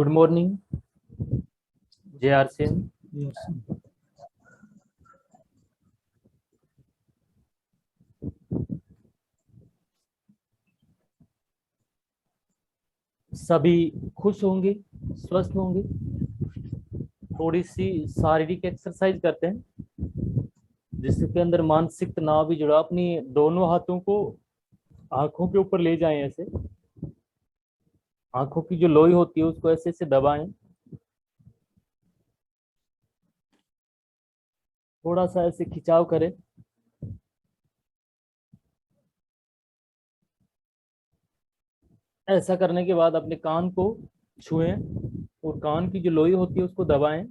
Good morning JR Singh. सभी खुश होंगे, स्वस्थ होंगे। थोड़ी सी शारीरिक एक्सरसाइज करते हैं जिसके अंदर मानसिक तनाव भी जुड़ा। अपनी दोनों हाथों को आंखों के ऊपर ले जाएं, ऐसे आंखों की जो लोई होती है उसको ऐसे ऐसे दबाएं। थोड़ा सा ऐसे खिंचाव करें। ऐसा करने के बाद अपने कान को छुएं और कान की जो लोई होती है उसको दबाएं।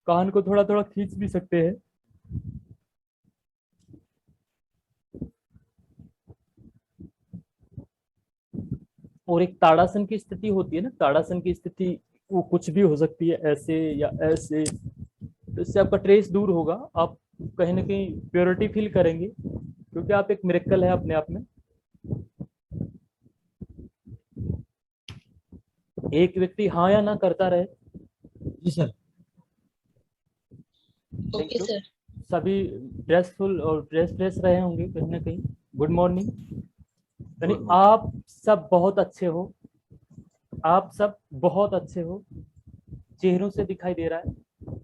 कान को थोड़ा थोड़ा खींच भी सकते हैं। और एक ताड़ासन की स्थिति होती है ना, ताड़ासन की स्थिति वो कुछ भी हो सकती है, ऐसे या ऐसे। तो इससे आपका ट्रेस दूर होगा, आप कहीं ना कहीं प्योरिटी फील करेंगे, क्योंकि आप एक मिरेकल है अपने आप में। एक व्यक्ति हाँ या ना करता रहे। जी सर। Okay sir. सभी ड्रेसफुल और ड्रेस रहे होंगे कहीं ना कहीं। Good morning. यानी आप सब बहुत अच्छे हो, आप सब बहुत अच्छे हो, चेहरों से दिखाई दे रहा है।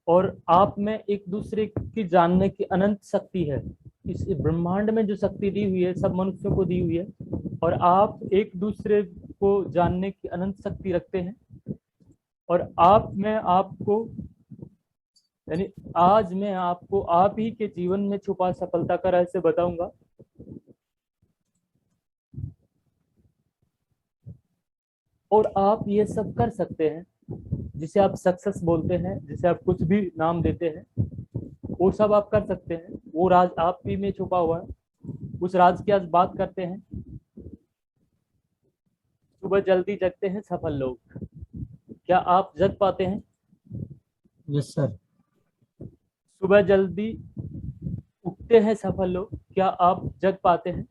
और आप में एक दूसरे की जानने की अनंत शक्ति है। इस ब्रह्मांड में जो शक्ति दी हुई है सब मनुष्यों को दी हुई है, और आप एक दूसरे को जानने की अनंत शक्ति रखते हैं। और आप में आपको, यानी आज मैं आपको आप ही के जीवन में छुपा सफलता का रहस्य बताऊंगा। और आप ये सब कर सकते हैं, जिसे आप सक्सेस बोलते हैं, जिसे आप कुछ भी नाम देते हैं, वो सब आप कर सकते हैं। वो राज आप ही में छुपा हुआ है। उस राज की आज बात करते हैं। सुबह जल्दी जगते हैं सफल लोग। क्या आप जग पाते हैं? Yes sir. सुबह जल्दी उठते हैं सफल लोग। क्या आप जग पाते हैं?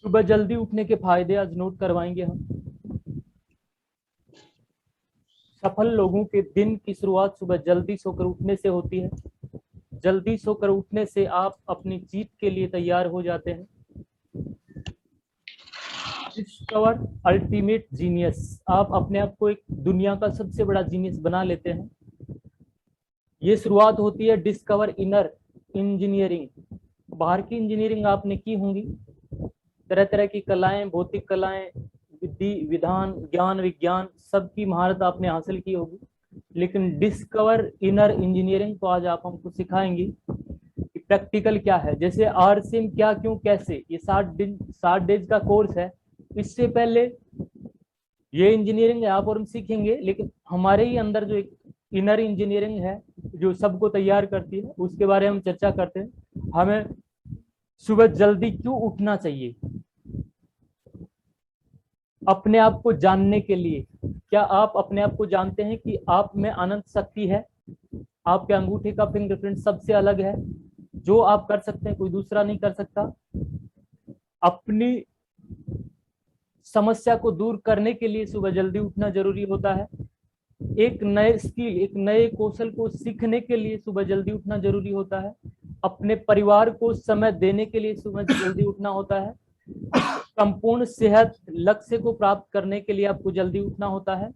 सुबह जल्दी उठने के फायदे आज नोट करवाएंगे हम। सफल लोगों के दिन की शुरुआत सुबह जल्दी सोकर उठने से होती है। जल्दी सोकर उठने से आप अपनी जीत के लिए तैयार हो जाते हैं। Discover ultimate genius. आप अपने आप को एक दुनिया का सबसे बड़ा जीनियस बना लेते हैं। ये शुरुआत होती है डिस्कवर इनर इंजीनियरिंग। बाहर की इंजीनियरिंग आपने की होंगी, तरह तरह की कलाएं, भौतिक कलाएं, विधि विधान, ज्ञान विज्ञान, सबकी महारत आपने हासिल की होगी। लेकिन डिस्कवर इनर इंजीनियरिंग को आज आप हमको सिखाएंगे कि प्रैक्टिकल क्या है। जैसे आरसिम क्या क्यों कैसे, ये 60 डेज का कोर्स है। इससे पहले ये इंजीनियरिंग है आप और हम सीखेंगे, लेकिन हमारे ही अंदर जो एक इनर इंजीनियरिंग है जो सबको तैयार करती है, उसके बारे में हम चर्चा करते हैं। हमें सुबह जल्दी क्यों उठना चाहिए अपने आप को जानने के लिए। क्या आप अपने आप को जानते हैं कि आप में अनंत शक्ति है? आपके अंगूठे का फिंगरप्रिंट सबसे अलग है। जो आप कर सकते हैं कोई दूसरा नहीं कर सकता। अपनी समस्या को दूर करने के लिए सुबह जल्दी उठना जरूरी होता है। एक नए स्किल, एक नए कौशल को सीखने के लिए सुबह जल्दी उठना जरूरी होता है। अपने परिवार को समय देने के लिए सुबह जल्दी उठना होता है। संपूर्ण सेहत लक्ष्य को प्राप्त करने के लिए आपको जल्दी उठना होता है।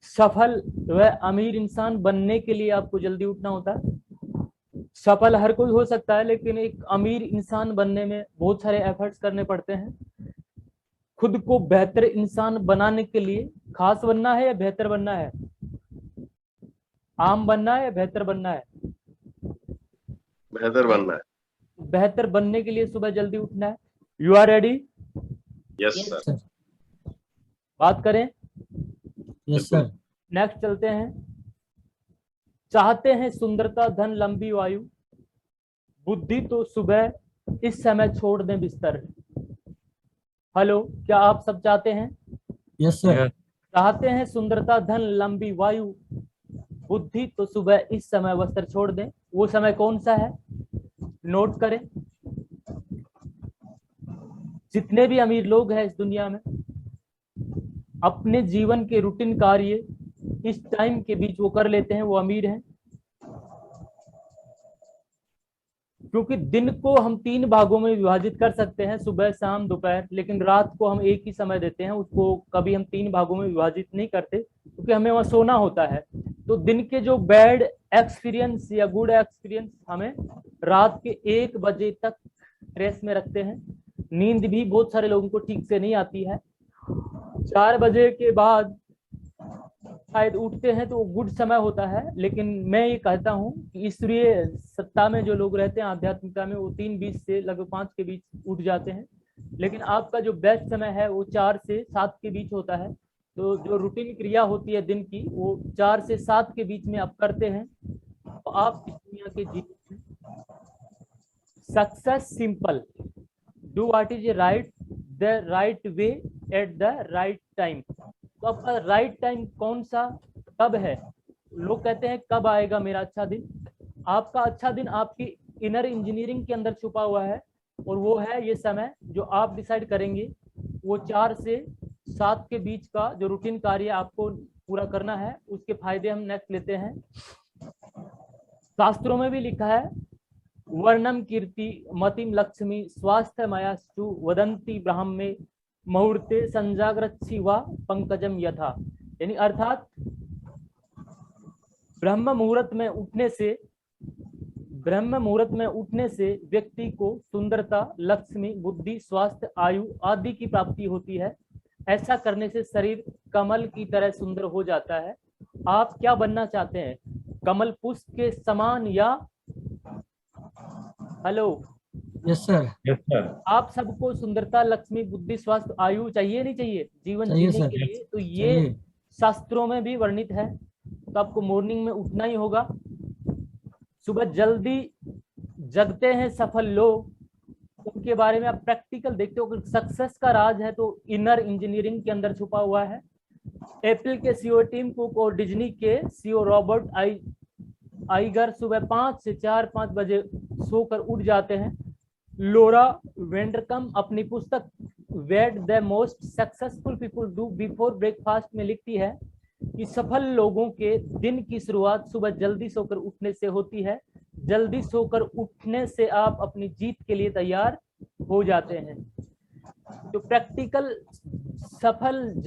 सफल व अमीर इंसान बनने के लिए आपको जल्दी उठना होता है। सफल हर कोई हो सकता है, लेकिन एक अमीर इंसान बनने में बहुत सारे एफर्ट्स करने पड़ते हैं। खुद को बेहतर इंसान बनाने के लिए खास बनना है या बेहतर बनना है? आम बनना है या बेहतर बनना है? बेहतर बनना है। बेहतर बनने के लिए सुबह जल्दी उठना है। You are ready? Yes sir. बात करें? Yes sir. नेक्स्ट चलते हैं। चाहते हैं सुंदरता, धन, लंबी आयु, बुद्धि तो सुबह इस समय छोड़ दें बिस्तर। हेलो, क्या आप सब चाहते हैं? Yes sir. चाहते हैं सुंदरता, धन, लंबी वायु, बुद्धि तो सुबह इस समय वस्त्र छोड़ दें। वो समय कौन सा है? नोट करें। जितने भी अमीर लोग हैं इस दुनिया में, अपने जीवन के रूटीन कार्य इस टाइम के बीच वो कर लेते हैं, वो अमीर हैं। क्योंकि दिन को हम 3 भागों में विभाजित कर सकते हैं, सुबह, शाम, दोपहर, लेकिन रात को हम एक ही समय देते हैं, उसको कभी हम 3 भागों में विभाजित नहीं करते, क्योंकि हमें वहां सोना होता है। तो दिन के जो बैड एक्सपीरियंस या गुड एक्सपीरियंस हमें रात के 1 बजे तक ट्रेस में रखते हैं। नींद भी बहुत सारे लोगों को ठीक से नहीं आती है, 4 बजे के बाद शायद उठते हैं तो वो गुड समय होता है। लेकिन मैं ये कहता हूँ कि ईश्वरीय सत्ता में जो लोग रहते हैं, आध्यात्मिकता में, वो 3:20 से लगभग 5 के बीच उठ जाते हैं। लेकिन आपका जो बेस्ट समय है वो 4 से 7 के बीच होता है। तो जो रूटीन क्रिया होती है दिन की, वो 4 से 7 के बीच में आप करते हैं, तो आप इस दुनिया के जीवन में success simple, do what is right the right way at the right time. तो आपका राइट टाइम कौन सा, कब है? लोग कहते हैं कब आएगा मेरा अच्छा दिन। आपका अच्छा दिन आपकी इनर इंजीनियरिंग के अंदर छुपा हुआ है, और वो है ये समय जो आप डिसाइड करेंगे। वो 4 से 7 के बीच का जो रूटीन कार्य आपको पूरा करना है, उसके फायदे हम नेक्स्ट लेते हैं। शास्त्रों में भी लिखा है, वर्णम कीर्ति मतिम लक्ष्मी स्वास्थ्य मयास्तु वदंती ब्राह्मे मुहूर्ते संजाग्रच्छी व पंकजम यथा। यानी अर्थात ब्रह्म मुहूर्त में उठने से व्यक्ति को सुंदरता, लक्ष्मी, बुद्धि, स्वास्थ्य, आयु आदि की प्राप्ति होती है। ऐसा करने से शरीर कमल की तरह सुंदर हो जाता है। आप क्या बनना चाहते हैं? कमल पुष्प के समान या hello? Yes sir. Yes, sir. आप सबको सुंदरता, लक्ष्मी, बुद्धि, स्वास्थ्य, आयु चाहिए नहीं चाहिए जीवन चाहिए जीने सर। के लिए? तो ये चाहिए। शास्त्रों में भी वर्णित है। तो आपको मॉर्निंग में उठना ही होगा। सुबह जल्दी जगते हैं सफल लोग, उनके बारे में आप प्रैक्टिकल देखते हो। सक्सेस का राज है तो इनर इंजीनियरिंग के अंदर छुपा हुआ है। एप्पल के सीईओ टिम कुक और डिज्नी के सीईओ रॉबर्ट आइगर सुबह 5 से 4-5 बजे सोकर उठ जाते हैं। लोरा वेंडरकम अपनी पुस्तक what the most successful people do before breakfast में लिखती है कि सफल लोगों के दिन की शुरुआत सुबह जल्दी सोकर उठने से होती है। जल्दी सोकर उठने से आप अपनी जीत के लिए तैयार हो जाते हैं। तो प्रैक्टिकल सफल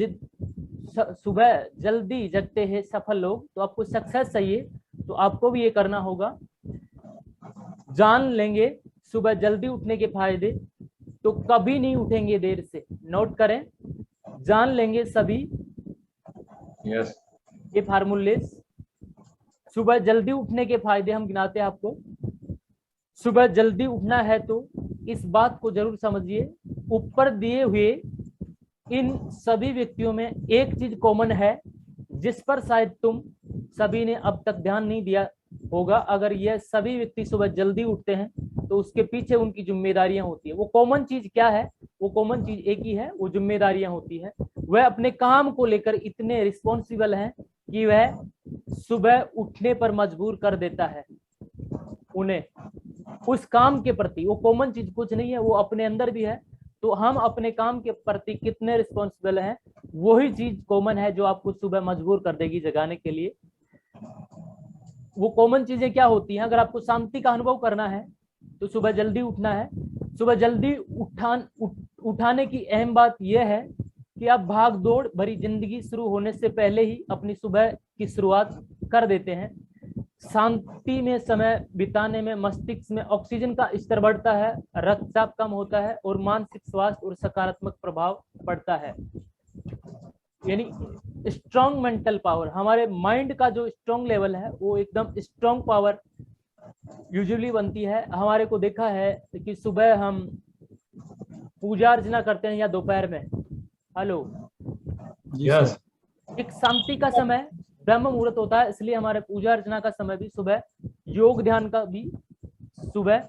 सुबह जल्दी जगते हैं सफल लोग। तो आपको सक्सेस चाहिए तो आपको भी ये करना होगा। जान लेंगे सुबह जल्दी उठने के फायदे तो कभी नहीं उठेंगे देर से। नोट करें, जान लेंगे सभी Yes. ये फार्मूलेस। सुबह जल्दी उठने के फायदे हम गिनाते हैं आपको। सुबह जल्दी उठना है तो इस बात को जरूर समझिए, ऊपर दिए हुए इन सभी व्यक्तियों में एक चीज कॉमन है जिस पर शायद तुम सभी ने अब तक ध्यान नहीं दिया होगा। अगर यह सभी व्यक्ति सुबह जल्दी उठते हैं तो उसके पीछे उनकी जिम्मेदारियां होती है। वो कॉमन चीज क्या है? वो कॉमन चीज एक ही है, वो जिम्मेदारियां होती है। वह अपने काम को लेकर इतने रिस्पॉन्सिबल हैं कि वह सुबह उठने पर मजबूर कर देता है उन्हें उस काम के प्रति। वो कॉमन चीज कुछ नहीं है, वो अपने अंदर भी है। तो हम अपने काम के प्रति कितने रिस्पॉन्सिबल हैं, वही चीज कॉमन है जो आपको सुबह मजबूर कर देगी जगाने के लिए। वो कॉमन चीजें क्या होती हैं? अगर आपको शांति का अनुभव करना है तो सुबह जल्दी उठना है। सुबह जल्दी उठाने की अहम बात यह है कि आप भाग दौड़ भरी जिंदगी शुरू होने से पहले ही अपनी सुबह की शुरुआत कर देते हैं। शांति में समय बिताने में मस्तिष्क में ऑक्सीजन का स्तर बढ़ता है, रक्तचाप कम होता है और मानसिक स्वास्थ्य और सकारात्मक प्रभाव पड़ता है। यानी स्ट्रॉन्ग मेंटल पावर, हमारे माइंड का जो स्ट्रॉन्ग लेवल है वो एकदम स्ट्रॉन्ग पावर यूजुअली बनती है। हमारे को देखा है कि सुबह हम पूजा अर्चना करते हैं या दोपहर में। हेलो? Yes. एक शांति का समय ब्रह्म मुहूर्त होता है, इसलिए हमारे पूजा अर्चना का समय भी सुबह, योग ध्यान का भी सुबह।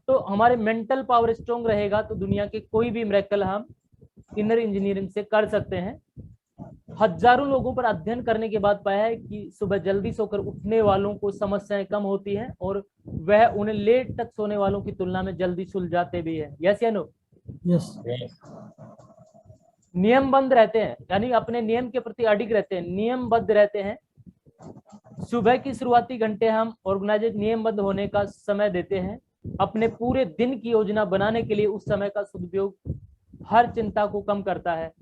तो हमारे मेंटल पावर स्ट्रॉन्ग रहेगा तो दुनिया के कोई भी मिरेकल हम इनर इंजीनियरिंग से कर सकते हैं। हजारों लोगों पर अध्ययन करने के बाद पाया है कि सुबह जल्दी सोकर उठने वालों को समस्याएं कम होती हैं और वह उन्हें लेट तक सोने वालों की तुलना में जल्दी सुलझाते भी है। यस या नो? Yes. Yes. नियमबद्ध रहते हैं, यानी अपने नियम के प्रति अडिग रहते हैं, नियमबद्ध रहते हैं। सुबह की शुरुआती घंटे हम ऑर्गेनाइज नियमबद्ध होने का समय देते हैं। अपने पूरे दिन की योजना बनाने के लिए उस समय का सदुपयोग हर चिंता को कम करता है।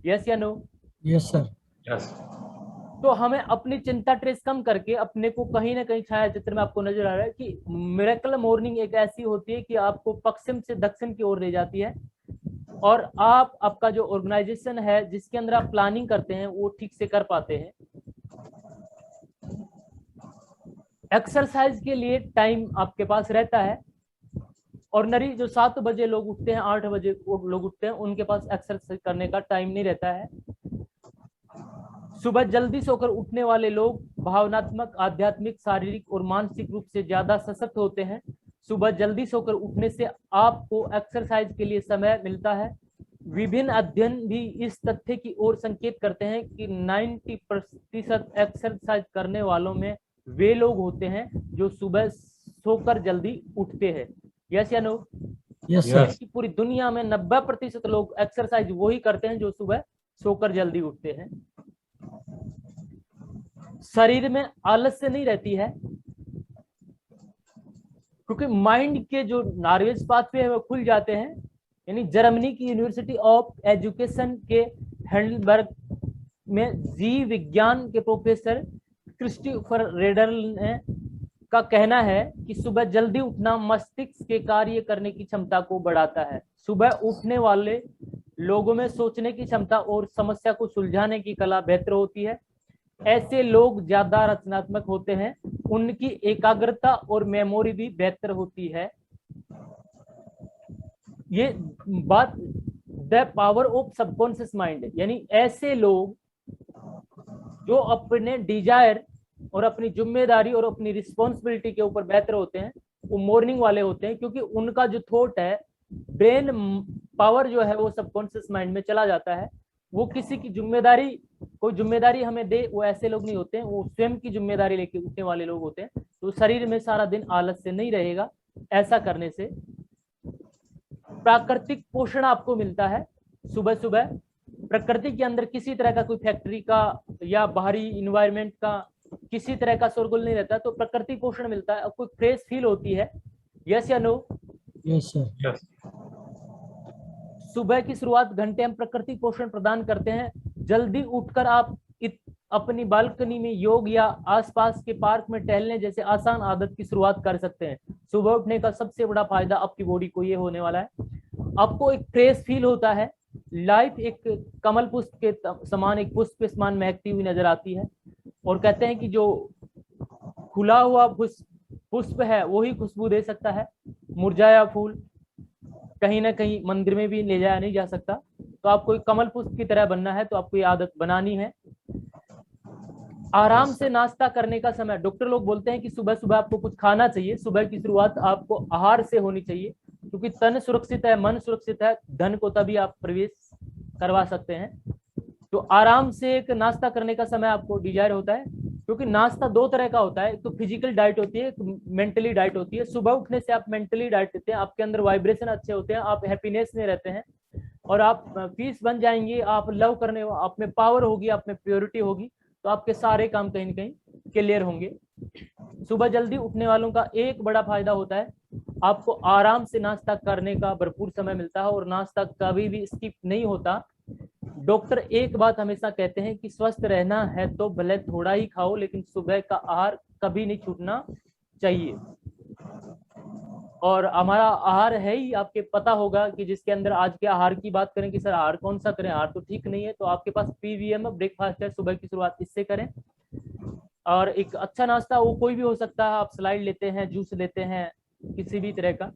यस या नो? Yes, sir. Yes. तो हमें अपनी चिंता ट्रेस कम करके अपने को कहीं ना कहीं छाया चित्र में आपको नजर आ रहा है कि मिरेकल मॉर्निंग एक ऐसी होती है कि आपको पश्चिम से दक्षिण की ओर ले जाती है, और आप आपका जो ऑर्गेनाइजेशन है जिसके अंदर आप प्लानिंग करते हैं वो ठीक से कर पाते हैं। एक्सरसाइज के लिए टाइम आपके पास रहता है। ऑर्डिनरी जो 7 बजे लोग उठते हैं, 8 बजे लोग उठते हैं, उनके पास एक्सरसाइज करने का टाइम नहीं रहता है। सुबह जल्दी सोकर उठने वाले लोग भावनात्मक, आध्यात्मिक, शारीरिक और मानसिक रूप से ज्यादा सशक्त होते हैं। सुबह जल्दी सोकर उठने से आपको एक्सरसाइज के लिए समय मिलता है। विभिन्न अध्ययन भी इस तथ्य की ओर संकेत करते हैं कि 90% एक्सरसाइज करने वालों में वे लोग होते हैं जो सुबह सोकर जल्दी उठते हैं। यस या नो? Yes, sir. Yes. पूरी दुनिया में 90% लोग एक्सरसाइज वही करते हैं जो सुबह सोकर जल्दी उठते हैं। शरीर में आलस्य नहीं रहती है, क्योंकि माइंड के जो नर्वस पाथवे है वो खुल जाते हैं। यानी जर्मनी की यूनिवर्सिटी ऑफ एजुकेशन के हेल्डबर्ग में जीव विज्ञान के प्रोफेसर क्रिस्टोफर रेडल ने का कहना है कि सुबह जल्दी उठना मस्तिष्क के कार्य करने की क्षमता को बढ़ाता है। सुबह उठने वाले लोगों में सोचने की क्षमता और समस्या को सुलझाने की कला बेहतर होती है। ऐसे लोग ज्यादा रचनात्मक होते हैं, उनकी एकाग्रता और मेमोरी भी बेहतर होती है। ये बात the power of subconscious mind, यानी ऐसे लोग जो अपने डिजायर और अपनी जिम्मेदारी और अपनी रिस्पॉन्सिबिलिटी के ऊपर बेहतर होते हैं, वो मॉर्निंग वाले होते हैं, क्योंकि उनका जो थॉट है, ब्रेन पावर जो है वो सबकॉन्शियस माइंड में चला जाता है। वो किसी की जिम्मेदारी, कोई जिम्मेदारी हमें दे, वो ऐसे लोग नहीं होते हैं, वो स्वयं की जिम्मेदारी लेके उठने वाले लोग होते हैं। तो शरीर में सारा दिन आलस्य नहीं रहेगा। ऐसा करने से प्राकृतिक पोषण आपको मिलता है। सुबह सुबह प्रकृति के अंदर किसी तरह का कोई फैक्ट्री का या बाहरी इन्वायरमेंट का किसी तरह का शोरगुल नहीं रहता, तो प्रकृति पोषण मिलता है, आपको फ्रेश फील होती है। यस या नो? Yes, sir. Yes. सुबह की शुरुआत घंटे हम प्रकृति पोषण प्रदान करते हैं। जल्दी उठकर आप अपनी बालकनी में योग या आसपास के पार्क में टहलने जैसे आसान आदत की शुरुआत कर सकते हैं। सुबह उठने का सबसे बड़ा फायदा आपकी बॉडी को ये होने वाला है, आपको एक फ्रेश फील होता है। लाइफ एक कमल पुष्प के समान, एक पुष्प के समान महकती हुई नजर आती है। और कहते हैं कि जो खुला हुआ पुष्प है वही खुशबू दे सकता है। मुरझाया फूल कहीं ना कहीं मंदिर में भी ले जाया नहीं जा सकता। तो आपको एक कमल पुष्प की तरह बनना है, तो आपको ये आदत बनानी है। आराम से नाश्ता करने का समय, डॉक्टर लोग बोलते हैं कि सुबह सुबह आपको कुछ खाना चाहिए। सुबह की शुरुआत आपको आहार से होनी चाहिए, क्योंकि तन सुरक्षित है, मन सुरक्षित है, धन को तभी आप प्रवेश करवा सकते हैं। तो आराम से एक नाश्ता करने का समय आपको डिजायर होता है, क्योंकि नाश्ता 2 तरह का होता है। एक तो फिजिकल डाइट होती है, एक मेंटली डाइट होती है। सुबह उठने से आप मेंटली डाइट लेते हैं, आपके अंदर वाइब्रेशन अच्छे होते हैं, आप हैप्पीनेस में रहते हैं और आप पीस बन जाएंगे, आप लव करने, आप में पावर होगी, आप में प्योरिटी होगी, तो आपके सारे काम कहीं ना कहीं क्लियर होंगे। सुबह जल्दी उठने वालों का एक बड़ा फायदा होता है, आपको आराम से नाश्ता करने का भरपूर समय मिलता है और नाश्ता कभी भी स्किप नहीं होता। डॉक्टर एक बात हमेशा कहते हैं कि स्वस्थ रहना है तो भले थोड़ा ही खाओ, लेकिन सुबह का आहार कभी नहीं छूटना चाहिए। और हमारा आहार है ही, आपके पता होगा कि जिसके अंदर आज के आहार की बात करें कि सर आहार कौन सा करें, आहार तो ठीक नहीं है, तो आपके पास पीवीएम ब्रेकफास्ट है, सुबह की शुरुआत इससे करें। और एक अच्छा नाश्ता वो कोई भी हो सकता है, आप स्लाइड लेते हैं, जूस लेते हैं, किसी भी तरह का,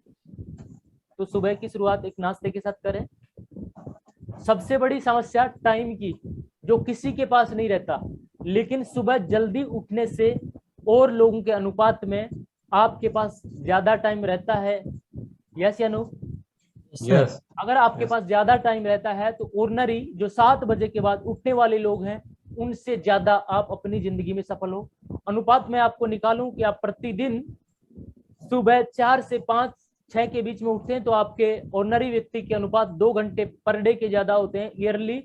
तो सुबह की शुरुआत एक नाश्ते के साथ करें। सबसे बड़ी समस्या टाइम की, जो किसी के पास नहीं रहता, लेकिन सुबह जल्दी उठने से और लोगों के अनुपात में आपके पास ज्यादा टाइम रहता है। यस या नो? Yes. अगर आपके पास ज्यादा टाइम रहता है तो ऑर्डिनरी जो 7 बजे के बाद उठने वाले लोग हैं, उनसे ज्यादा आप अपनी जिंदगी में सफल हो। अनुपात में आपको निकालूं कि आप प्रतिदिन सुबह 4 से 5 6 के बीच में उठते हैं तो आपके ऑर्डिनरी व्यक्ति के अनुपात 2 घंटे पर डे के ज्यादा होते हैं। ईयरली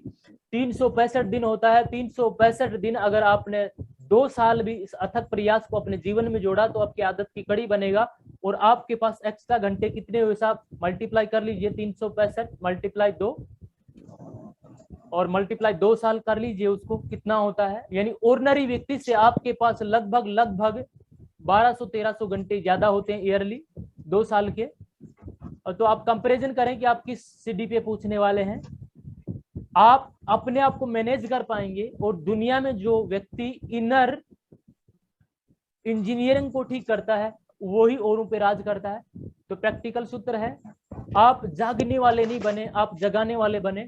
365 दिन होता है। 365 दिन अगर आपने 2 साल भी इस अथक प्रयास को अपने जीवन में जोड़ा तो आपकी आदत की कड़ी बनेगा और आपके पास एक्स्ट्रा घंटे कितने हुए साहब, मल्टीप्लाई कर लीजिए। 365 मल्टीप्लाई 2 और मल्टीप्लाई 2 साल कर लीजिए, उसको कितना होता है। यानी ऑर्डिनरी व्यक्ति से आपके पास लगभग 1200-1300 घंटे ज्यादा होते हैं ईयरली 2 साल के। और तो आप कंपैरिजन करें कि आप किस सीडी पे पूछने वाले हैं। आप अपने आप को मैनेज कर पाएंगे और दुनिया में जो व्यक्ति इनर इंजीनियरिंग को ठीक करता है वही औरों पे राज करता है। तो प्रैक्टिकल सूत्र है, आप जागने वाले नहीं बने, आप जगाने वाले बने।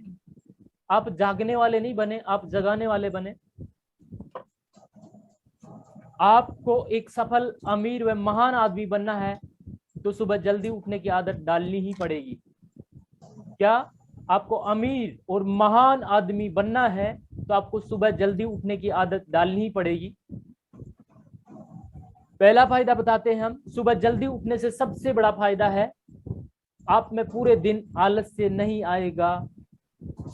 आप जागने वाले नहीं बने, आप जगाने वाले बने। आपको एक सफल, अमीर व महान आदमी बनना है तो सुबह जल्दी उठने की आदत डालनी ही पड़ेगी। क्या आपको अमीर और महान आदमी बनना है तो आपको सुबह जल्दी उठने की आदत डालनी ही पड़ेगी। पहला फायदा बताते हैं हम। सुबह जल्दी उठने से सबसे बड़ा फायदा है आप में पूरे दिन आलस्य नहीं आएगा।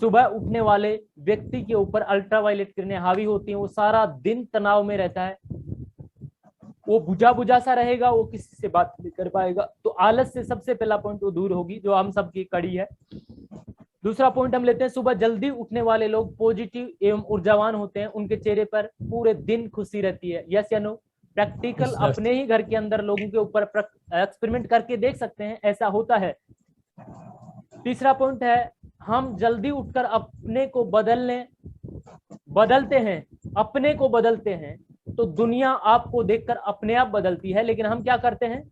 सुबह उठने वाले व्यक्ति के ऊपर अल्ट्रावायलेट किरणें हावी होती हैं, वो सारा दिन तनाव में रहता है, वो बुझा बुझा सा रहेगा, वो किसी से बात नहीं कर पाएगा। तो आलस से सबसे पहला पॉइंट वो दूर होगी, जो हम सबकी कड़ी है। दूसरा पॉइंट हम लेते हैं, सुबह जल्दी उठने वाले लोग पॉजिटिव एवं ऊर्जावान होते हैं, उनके चेहरे पर पूरे दिन खुशी रहती है। यस या नो? प्रैक्टिकल अपने ही घर के अंदर लोगों के ऊपर एक्सपेरिमेंट करके देख सकते हैं, ऐसा होता है। तीसरा पॉइंट है, हम जल्दी उठकर अपने को बदलते हैं, अपने को बदलते हैं तो दुनिया आपको देखकर अपने आप बदलती है। लेकिन हम क्या करते हैं,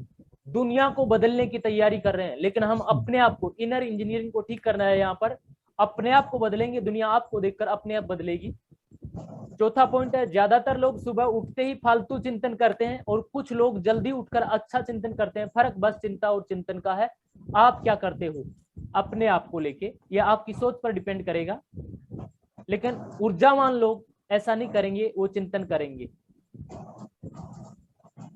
दुनिया को बदलने की तैयारी कर रहे हैं, लेकिन हम अपने आप को, इनर इंजीनियरिंग को ठीक करना है यहाँ पर, अपने आप को बदलेंगे, दुनिया आपको देखकर अपने आप बदलेगी। चौथा पॉइंट है, ज्यादातर लोग सुबह उठते ही फालतू चिंतन करते हैं और कुछ लोग जल्दी उठकर अच्छा चिंतन करते हैं। फर्क बस चिंता और चिंतन का है। आप क्या करते हो अपने आप को लेके, यह आपकी सोच पर डिपेंड करेगा। लेकिन ऊर्जावान लोग ऐसा नहीं करेंगे, वो चिंतन करेंगे।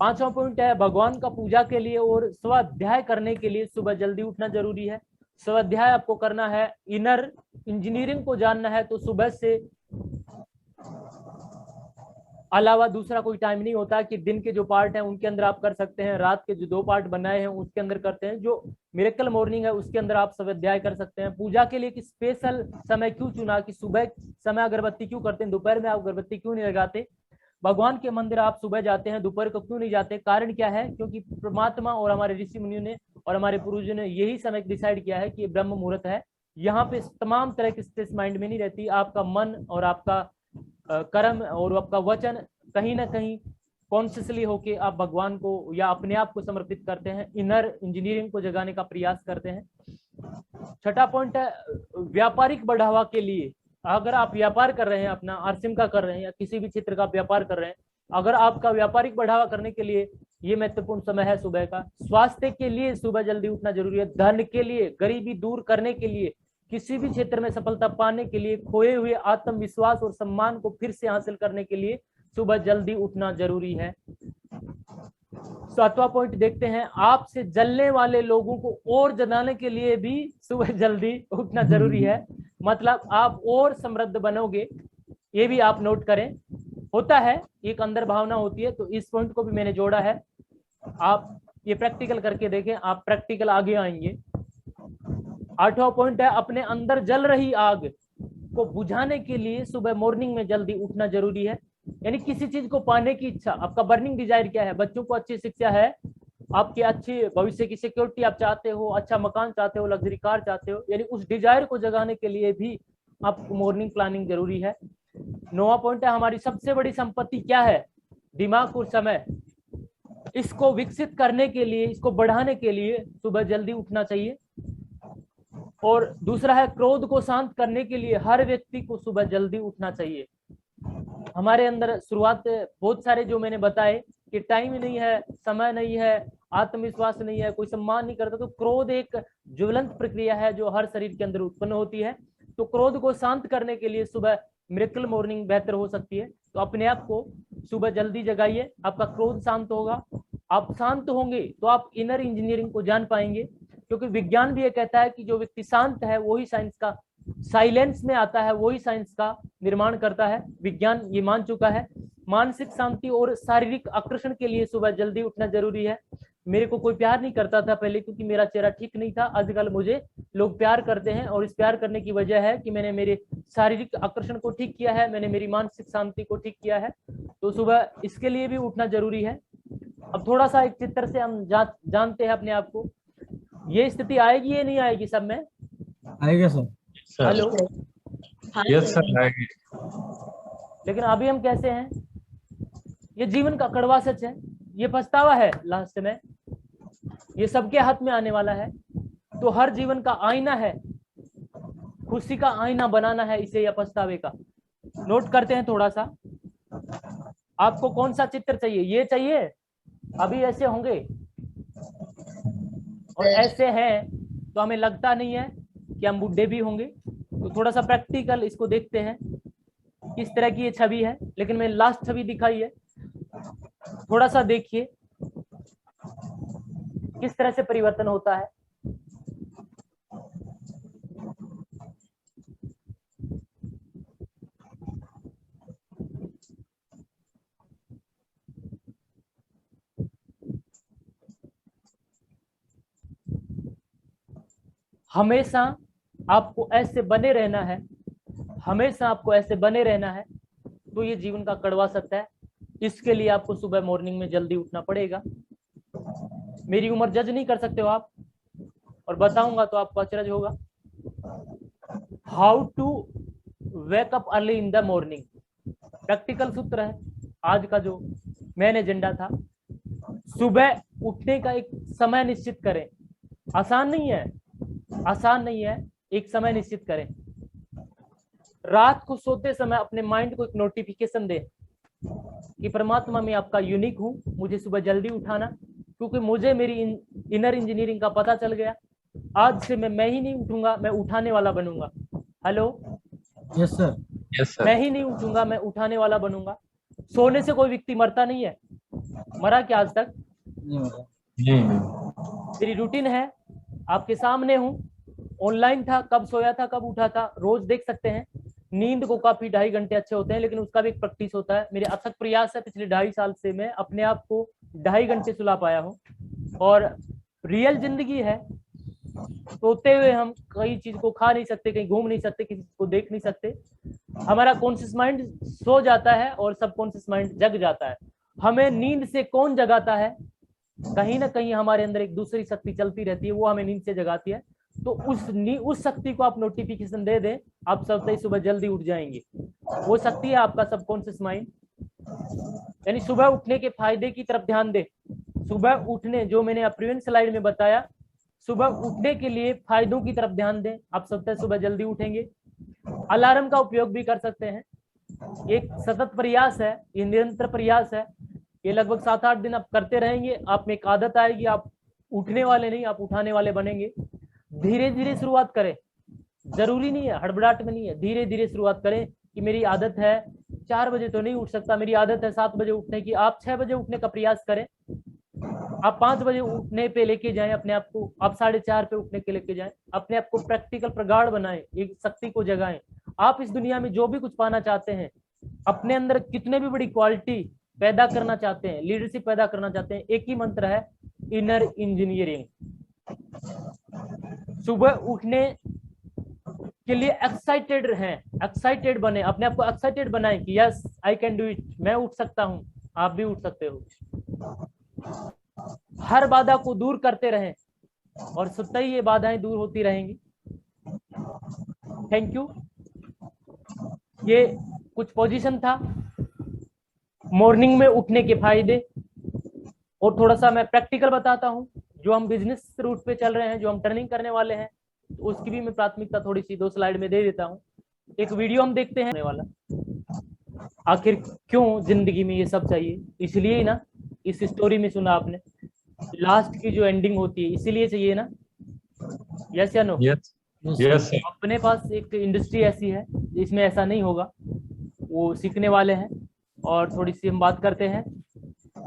पांचवा पॉइंट है, भगवान का पूजा के लिए और स्वाध्याय करने के लिए सुबह जल्दी उठना जरूरी है। स्वाध्याय आपको करना है, इनर इंजीनियरिंग को जानना है तो सुबह से अलावा दूसरा कोई टाइम नहीं होता कि दिन के जो पार्ट हैं उनके अंदर आप कर सकते हैं, रात के जो 2 पार्ट बनाए हैं उसके अंदर करते हैं, जो मिरेकल मॉर्निंग है उसके अंदर आप स्वाध्याय कर सकते हैं। पूजा के लिए कि स्पेशल समय क्यों चुना, कि सुबह समय अगरबत्ती क्यों करते हैं, दोपहर में आप अगरबत्ती क्यों नहीं लगाते, भगवान के मंदिर आप सुबह जाते हैं, दोपहर को क्यों नहीं जाते? कारण क्या है? क्योंकि परमात्मा और हमारे ऋषि मुनियों ने और हमारे पूर्वजों ने यही समय डिसाइड किया है कि ये ब्रह्म मुहूर्त है। यहाँ पे तमाम तरह की स्ट्रेस माइंड में नहीं रहती। आपका मन और आपका कर्म और आपका वचन कहीं ना कहीं कॉन्शियसली होके आप भगवान को या अपने आप को समर्पित करते हैं, इनर इंजीनियरिंग को जगाने का प्रयास करते हैं। छठा पॉइंट है, व्यापारिक बढ़ावा के लिए, अगर आप व्यापार कर रहे हैं, अपना आरसिम का कर रहे हैं या किसी भी क्षेत्र का व्यापार कर रहे हैं, अगर आपका व्यापारिक बढ़ावा करने के लिए ये महत्वपूर्ण समय है सुबह का। स्वास्थ्य के लिए सुबह जल्दी उठना जरूरी है। धन के लिए, गरीबी दूर करने के लिए, किसी भी क्षेत्र में सफलता पाने के लिए, खोए हुए आत्मविश्वास और सम्मान को फिर से हासिल करने के लिए सुबह जल्दी उठना जरूरी है। 7वां पॉइंट देखते हैं, आपसे जलने वाले लोगों को और जलाने के लिए भी सुबह जल्दी उठना जरूरी है। मतलब आप और समृद्ध बनोगे, ये भी आप नोट करें। होता है, एक अंदर भावना होती है, तो इस पॉइंट को भी मैंने जोड़ा है। आप ये प्रैक्टिकल करके देखें, आप प्रैक्टिकल आगे आएंगे। 8वां पॉइंट है, अपने अंदर जल रही आग को बुझाने के लिए सुबह मॉर्निंग में जल्दी उठना जरूरी है। यानी किसी चीज को पाने की इच्छा, आपका बर्निंग डिजायर क्या है? बच्चों को अच्छी शिक्षा है, आपके अच्छे भविष्य की सिक्योरिटी आप चाहते हो, अच्छा मकान चाहते हो, लग्जरी कार चाहते हो, यानी उस डिजायर को जगाने के लिए भी आपको मॉर्निंग प्लानिंग जरूरी है। 9वां पॉइंट है, हमारी सबसे बड़ी संपत्ति क्या है? दिमाग और समय। इसको विकसित करने के लिए, इसको बढ़ाने के लिए सुबह जल्दी उठना चाहिए। और दूसरा है, क्रोध को शांत करने के लिए हर व्यक्ति को सुबह जल्दी उठना चाहिए। हमारे अंदर शुरुआत बहुत सारे जो मैंने बताए कि टाइम नहीं है, समय नहीं है, आत्मविश्वास नहीं है, कोई सम्मान नहीं करता, तो क्रोध एक ज्वलंत प्रक्रिया है जो हर शरीर के अंदर उत्पन्न होती है। तो क्रोध को शांत करने के लिए सुबह मिरेकल मॉर्निंग बेहतर हो सकती है। तो अपने आप को सुबह जल्दी जगाइए, आपका क्रोध शांत होगा, आप शांत होंगे तो आप इनर इंजीनियरिंग को जान पाएंगे, क्योंकि विज्ञान भी ये कहता है कि जो व्यक्ति शांत है वही साइंस का, साइलेंस में आता है वही साइंस का निर्माण करता है। विज्ञान ये मान चुका है। मानसिक शांति और शारीरिक आकर्षण के लिए सुबह जल्दी उठना जरूरी है। मेरे को कोई प्यार नहीं करता था पहले, क्योंकि मेरा चेहरा ठीक नहीं था। आजकल मुझे लोग प्यार करते हैं, और इस प्यार करने की वजह है कि मैंने मेरे शारीरिक आकर्षण को ठीक किया है, मैंने मेरी मानसिक शांति को ठीक किया है। तो सुबह इसके लिए भी उठना जरूरी है। अब थोड़ा सा एक चित्र से हम जानते हैं अपने आप को। ये स्थिति आएगी या नहीं आएगी सब में? आएगा सर। हेलो, यस सर, आएगी। लेकिन अभी हम कैसे हैं? ये जीवन का कड़वा सच है, ये पछतावा है लास्ट में, ये सबके हाथ में आने वाला है। तो हर जीवन का आईना है, खुशी का आईना बनाना है इसे, या पछतावे का। नोट करते हैं थोड़ा सा। आपको कौन सा चित्र चाहिए? ये चाहिए? अभी ऐसे होंगे और ऐसे हैं तो हमें लगता नहीं है कि हम बुढ़े भी होंगे। तो थोड़ा सा प्रैक्टिकल इसको देखते हैं किस तरह की ये छवि है, लेकिन मैं लास्ट छवि दिखाई है, थोड़ा सा देखिए किस तरह से परिवर्तन होता है। हमेशा आपको ऐसे बने रहना है, हमेशा आपको ऐसे बने रहना है। तो ये जीवन का कड़वा सत्य है। इसके लिए आपको सुबह मॉर्निंग में जल्दी उठना पड़ेगा। मेरी उम्र जज नहीं कर सकते हो आप, और बताऊंगा तो आपको अचरज होगा। How to wake up early in the morning, practical सूत्र है आज का जो मेन एजेंडा था। सुबह उठने का एक समय निश्चित करें। आसान नहीं है, आसान नहीं है। एक समय निश्चित करें। रात को सोते समय अपने माइंड को एक नोटिफिकेशन दे कि परमात्मा मैं आपका यूनिक हूं, मुझे सुबह जल्दी उठाना, क्योंकि मुझे मेरी इनर इंजीनियरिंग का पता चल गया। आज से मैं ही नहीं उठूंगा, मैं उठाने वाला बनूंगा। Hello, yes sir. Yes sir. मैं ही नहीं उठूंगा, मैं उठाने वाला बनूंगा। सोने से कोई व्यक्ति मरता नहीं है। मरा क्या आज तक? नहीं। मेरी रूटीन है, आपके सामने हूं। ऑनलाइन था, कब सोया था, कब उठा था, रोज देख सकते हैं। नींद को काफी 2.5 घंटे अच्छे होते हैं, लेकिन उसका भी एक प्रैक्टिस होता है। मेरे अथक प्रयास है पिछले 2.5 साल से मैं अपने आप को 2.5 घंटे सुला पाया हूँ। और रियल जिंदगी है, सोते हुए हम कई चीज को खा नहीं सकते, कहीं घूम नहीं सकते, किसी को देख नहीं सकते। हमारा कॉन्शियस माइंड सो जाता है और सबकॉन्शियस माइंड जग जाता है। हमें नींद से कौन जगाता है? कहीं ना कहीं हमारे अंदर एक दूसरी शक्ति चलती रहती है, वो हमें नींद से जगाती है। तो उस शक्ति को आप नोटिफिकेशन दे दें, आप सबसे सुबह जल्दी उठ जाएंगे। वो शक्ति है आपका सबकॉन्शियस माइंड। यानी सुबह उठने के फायदे की तरफ ध्यान दें। सुबह उठने, जो मैंने प्रीवियस स्लाइड में बताया, सुबह उठने के लिए फायदों की तरफ ध्यान दें। आप सबसे सुबह जल्दी उठेंगे। अलार्म का उपयोग भी कर सकते हैं। एक सतत प्रयास है, ये निरंतर प्रयास है। ये लगभग 7-8 दिन आप करते रहेंगे, आप में एक आदत आएगी। आप उठने वाले नहीं, आप उठाने वाले बनेंगे। धीरे धीरे शुरुआत करें, जरूरी नहीं है हड़बड़ाहट में नहीं है। धीरे धीरे शुरुआत करें कि मेरी आदत है 4 बजे तो नहीं उठ सकता, मेरी आदत है 7 बजे उठने की। आप 6 बजे उठने का प्रयास करें। आप 5 बजे उठने पे लेके जाएं अपने आप को, आप 4:30 पे उठने के लेके जाएं। अपने आप को प्रैक्टिकल प्रगाढ़ बनाएं, एक शक्ति को जगाएं। आप इस दुनिया में जो भी कुछ पाना चाहते हैं, अपने अंदर कितने भी बड़ी क्वालिटी पैदा करना चाहते हैं, लीडरशिप पैदा करना चाहते हैं, एक ही मंत्र है, इनर इंजीनियरिंग। सुबह उठने के लिए एक्साइटेड हैं, एक्साइटेड बने, अपने आप को एक्साइटेड बनाएं कि yes I can do it, मैं उठ सकता हूं। आप भी उठ सकते हो। हर बाधा को दूर करते रहें और स्वतः ही ये बाधाएं दूर होती रहेंगी। Thank you. ये कुछ पोजीशन था, मॉर्निंग में उठने के फायदे, और थोड़ा सा मैं प्रैक्टिकल बताता हूं। जो हम बिजनेस रूट पे चल रहे हैं, जो हम टर्निंग करने वाले हैं, तो उसकी भी मैं प्राथमिकता थोड़ी सी 2 स्लाइड में दे देता हूं। एक वीडियो हम देखते हैं वाला, आखिर क्यों जिंदगी में ये सब चाहिए। इसलिए ना, इस स्टोरी में सुना आपने, लास्ट की जो एंडिंग होती है इसीलिए चाहिए ना। यस या नो? Yes yes. अपने पास एक इंडस्ट्री ऐसी है इसमें ऐसा नहीं होगा, वो सीखने वाले हैं। और थोड़ी सी हम बात करते हैं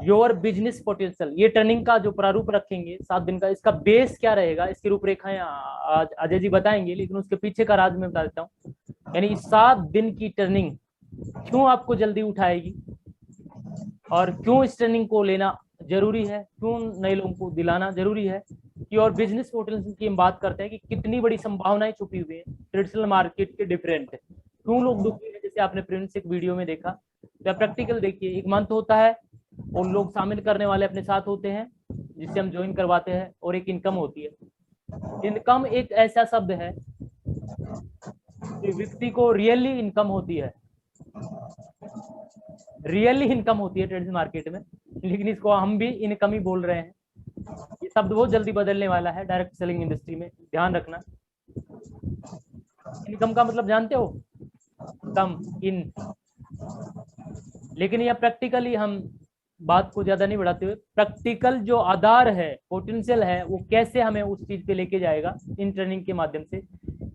योर बिजनेस पोटेंशियल। ये ट्रेनिंग का जो प्रारूप रखेंगे 7 दिन का, इसका बेस क्या रहेगा, इसकी रूपरेखाएं आज अजय जी बताएंगे, लेकिन उसके पीछे का राज मैं बता देता हूँ। यानी 7 दिन की ट्रेनिंग क्यों आपको जल्दी उठाएगी और क्यों इस ट्रेनिंग को लेना जरूरी है, क्यों नए लोगों को दिलाना जरूरी है, कि और बिजनेस पोटेंशियल की हम बात करते हैं कि कितनी बड़ी संभावनाएं छुपी हुई है ट्रेडिशनल मार्केट के डिफरेंट है, क्यों लोग दुखी है, जैसे आपने प्रिंस एक वीडियो में देखा। तो प्रैक्टिकल देखिए, एक मंथ होता है और लोग शामिल करने वाले अपने साथ होते हैं जिससे हम ज्वाइन करवाते हैं, और एक इनकम होती है। इनकम एक ऐसा शब्द है कि व्यक्ति को रियली इनकम होती है, रियली इनकम होती है ट्रेडिशनल मार्केट में, लेकिन इसको हम भी इनकम ही बोल रहे हैं। ये शब्द बहुत जल्दी बदलने वाला है डायरेक्ट सेलिंग इंडस्ट्री में, ध्यान रखना। इनकम का मतलब जानते हो, कम इन, लेकिन यह प्रैक्टिकली हम बात को ज्यादा नहीं बढ़ाते हुए, प्रैक्टिकल जो आधार है, पोटेंशियल है, वो कैसे हमें उस चीज पे लेके जाएगा इन ट्रेनिंग के माध्यम से।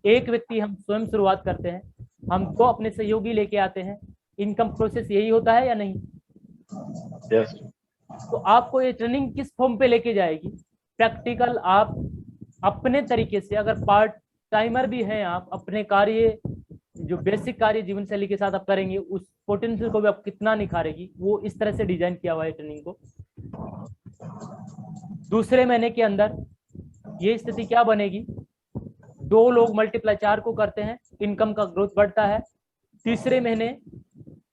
एक व्यक्ति हम स्वयं शुरुआत करते हैं, हम तो अपने सहयोगी लेके आते हैं। इनकम प्रोसेस यही होता है या नहीं? यस। तो आपको ये ट्रेनिंग किस फॉर्म पे लेके जाएगी? प्रैक्टिकल आप अपने तरीके से, अगर पार्ट टाइमर भी हैं आप, अपने कार्य जो बेसिक कार्य जीवन शैली के साथ आप करेंगे, उस पोटेंशियल को भी आप कितना निखारेगी, वो इस तरह से डिजाइन किया हुआ है ट्रेनिंग को। दूसरे महीने के अंदर ये स्थिति क्या बनेगी, 2 लोग मल्टीप्लाई 4 को करते हैं, इनकम का ग्रोथ बढ़ता है। तीसरे महीने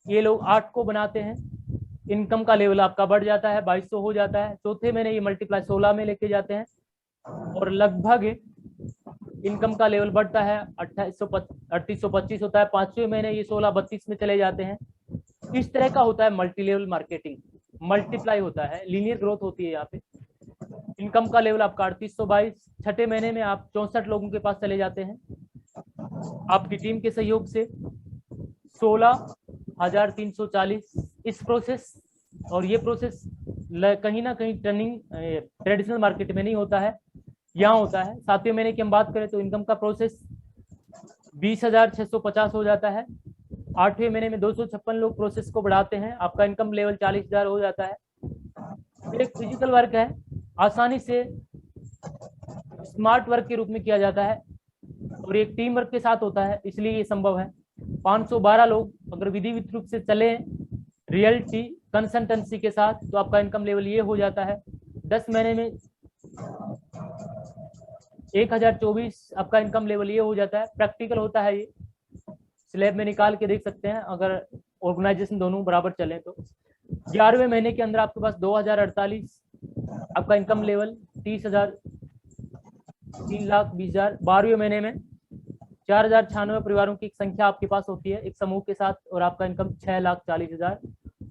ये लोग 8 को बनाते हैं, इनकम का लेवल आपका बढ़ जाता है, 2200 हो जाता है। चौथे महीने ये मल्टीप्लाई 16 में लेके जाते हैं और लगभग इनकम का लेवल बढ़ता है, 3825 होता है। 5वें महीने ये 1632 में चले जाते हैं। इस तरह का होता है मल्टी लेवल मार्केटिंग, मल्टीप्लाई होता है, लीनियर ग्रोथ होती है यहाँ पे। इनकम का लेवल आपका 3822, छठे महीने में आप 64 लोगों के पास चले जाते हैं आपकी टीम के सहयोग से, 16,340 इस प्रोसेस। और ये प्रोसेस कहीं ना कहीं ट्रेनिंग ट्रेडिशनल मार्केट में नहीं होता है, यहाँ होता है। 7वें महीने की हम बात करें तो इनकम का प्रोसेस 20,650 हो जाता है। 8वें महीने में 256 लोग प्रोसेस को बढ़ाते हैं, आपका इनकम लेवल 40,000 हो जाता है। एक फिजिकल वर्क है, आसानी से स्मार्ट वर्क के रूप में किया जाता है और एक टीम वर्क के साथ होता है, इसलिए ये संभव है। 512 लोग अगर विधिवत रूप से चले रियलिटी कंसल्टेंसी के साथ, तो आपका इनकम लेवल ये हो जाता है। 10 महीने में 1024 आपका इनकम लेवल ये हो जाता है। प्रैक्टिकल होता है, ये स्लैब में निकाल के देख सकते हैं अगर ऑर्गेनाइजेशन दोनों बराबर चले तो। 11वें महीने के अंदर आपके पास 2048 आपका इनकम लेवल, 30,000, 3,20,000। 12वें महीने में 4,096 परिवारों की संख्या आपके पास होती है एक समूह के साथ, और आपका इनकम 6,40,000।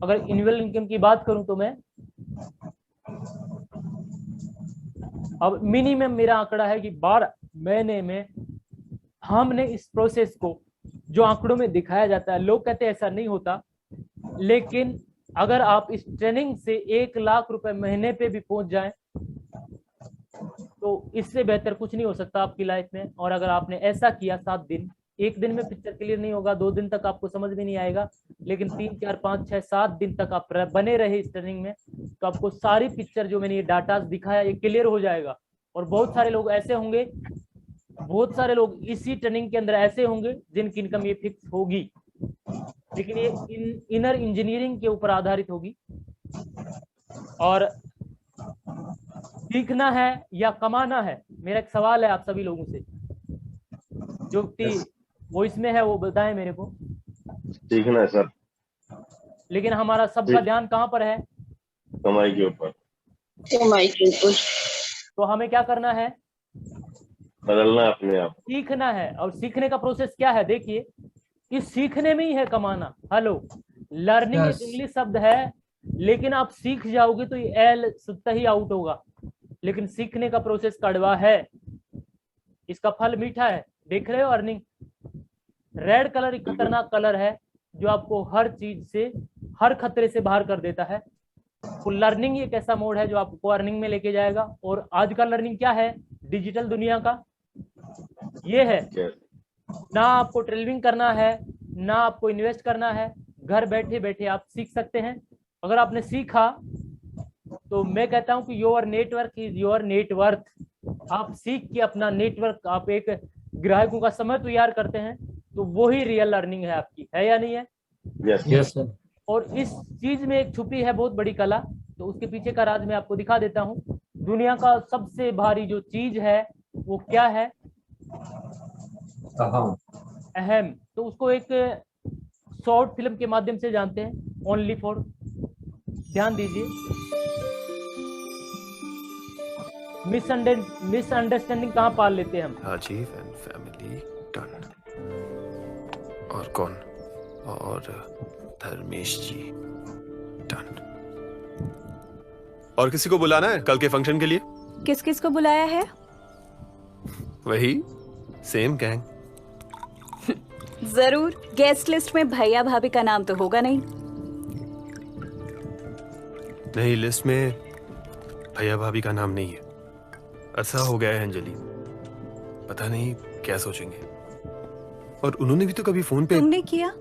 अगर एनुअल इनकम की बात करूं तो मैं अब मिनिमम मेरा आंकड़ा है कि 12 महीने में हमने इस प्रोसेस को, जो आंकड़ों में दिखाया जाता है, लोग कहते हैं ऐसा नहीं होता, लेकिन अगर आप इस ट्रेनिंग से 1 लाख रुपए महीने पे भी पहुंच जाएं तो इससे बेहतर कुछ नहीं हो सकता आपकी लाइफ में। और अगर आपने ऐसा किया 7 दिन, एक दिन में पिक्चर क्लियर नहीं होगा, 2 दिन तक आपको समझ में नहीं आएगा, लेकिन 3, 4, 5, 6, 7 दिन तक आप बने रहे इस ट्रेनिंग में, तो आपको सारी पिक्चर जो मैंने ये डाटा दिखाया ये क्लियर हो जाएगा। और बहुत सारे लोग ऐसे होंगे, बहुत सारे लोग इसी ट्रेनिंग के अंदर ऐसे होंगे जिनकी इनकम ये फिक्स होगी, लेकिन ये इनर इंजीनियरिंग के ऊपर आधारित होगी। और सीखना है या कमाना है, मेरा एक सवाल है आप सभी लोगों से, जो वो इसमें है वो बताएं मेरे को। सीखना है सर, लेकिन हमारा सबका ध्यान कहाँ पर है? कमाई के ऊपर। कमाई के ऊपर। तो हमें क्या करना है? बदलना है अपने आप, सीखना है। और सीखने का प्रोसेस क्या है? देखिए, इस सीखने में ही है कमाना। हेलो, लर्निंग एक इंग्लिश शब्द है, लेकिन आप सीख जाओगे तो ये एल सुत्ता ही आउट होगा, लेकिन सीखने का प्रोसेस कड़वा है, इसका फल मीठा है। देख रहे हो अर्निंग, रेड कलर एक खतरनाक कलर है जो आपको हर चीज से, हर खतरे से बाहर कर देता है। तो लर्निंग एक ऐसा मोड है जो आपको अर्निंग में लेके जाएगा। और आज का लर्निंग क्या है डिजिटल दुनिया का? ये है, ना आपको ट्रेनिंग करना है, ना आपको इन्वेस्ट करना है, घर बैठे बैठे आप सीख सकते हैं। अगर आपने सीखा तो मैं कहता हूं कि your network is your net worth. आप सीख के अपना नेटवर्क, आप एक ग्राहकों का समय तैयार करते हैं, तो वो ही रियल अर्निंग है आपकी, है या नहीं है? Yes yes sir. और इस चीज में एक छुपी है बहुत बड़ी कला, तो उसके पीछे का राज मैं आपको दिखा देता हूँ। दुनिया का सबसे भारी जो चीज है वो क्या है? अहम। तो उसको एक शॉर्ट फिल्म के माध्यम से जानते हैं, ओनली फॉर। ध्यान दीजिए, मिसअंडरस्टैंडिंग कहाँ पाल लेते हैं हम? Rajiv and family done. और कौन? और धर्मेश जी डन। और किसी को बुलाना है कल के फंक्शन के लिए? किस किस को बुलाया है? वही सेम गैंग। जरूर। गेस्ट लिस्ट में भैया भाभी का नाम तो होगा नहीं? नहीं, लिस्ट में भैया भाभी का नाम नहीं है। ऐसा हो गया है अंजलि, पता नहीं क्या सोचेंगे। और उन्होंने भी तो कभी फोन पे। तुमने किया?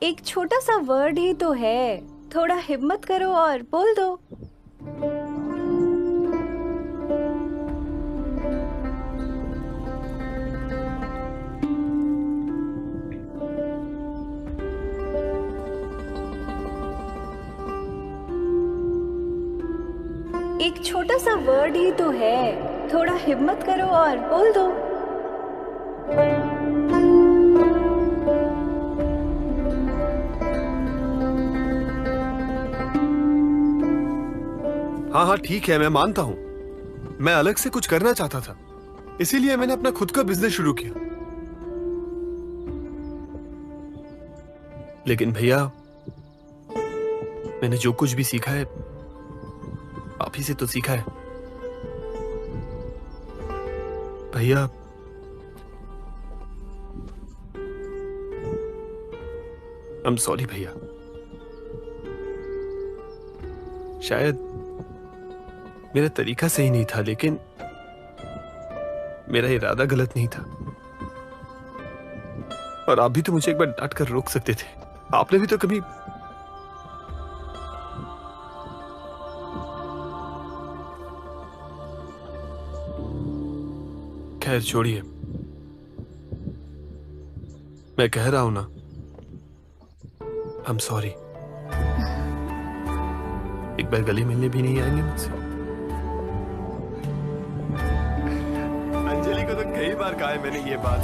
एक छोटा सा वर्ड ही तो है, थोड़ा हिम्मत करो और बोल दो। एक छोटा सा वर्ड ही तो है, थोड़ा हिम्मत करो और बोल दो। हाँ हाँ ठीक है, मैं मानता हूं। मैं अलग से कुछ करना चाहता था, इसीलिए मैंने अपना खुद का बिजनेस शुरू किया। लेकिन भैया, मैंने जो कुछ भी सीखा है आप ही से तो सीखा है। भैया, आई एम सॉरी भैया। शायद मेरा तरीका सही नहीं था, लेकिन मेरा इरादा गलत नहीं था। और आप भी तो मुझे एक बार डांट कर रोक सकते थे। आपने भी तो कभी। खैर छोड़िए, मैं कह रहा हूं ना, आई एम सॉरी। एक बार गले मिलने भी नहीं आएंगे मुझसे? अंजलि को तो कई बार कहा है मैंने ये बात।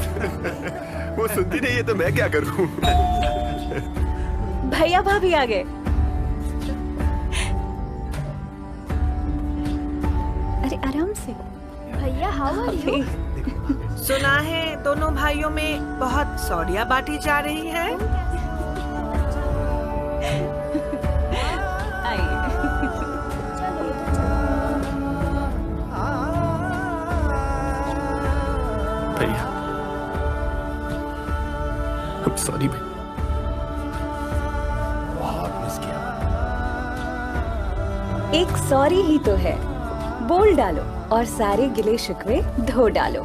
वो सुनती नहीं है तो मैं क्या करूं? भैया भाभी आ गए। अरे आराम से। भैया हाउ आर यू? सुना है दोनों भाइयों में बहुत सौरिया बांटी जा रही है। भैया, I'm sorry भाई, बहुत मिस किया। एक सॉरी ही तो है, बोल डालो और सारे गिले शिकवे धो डालो।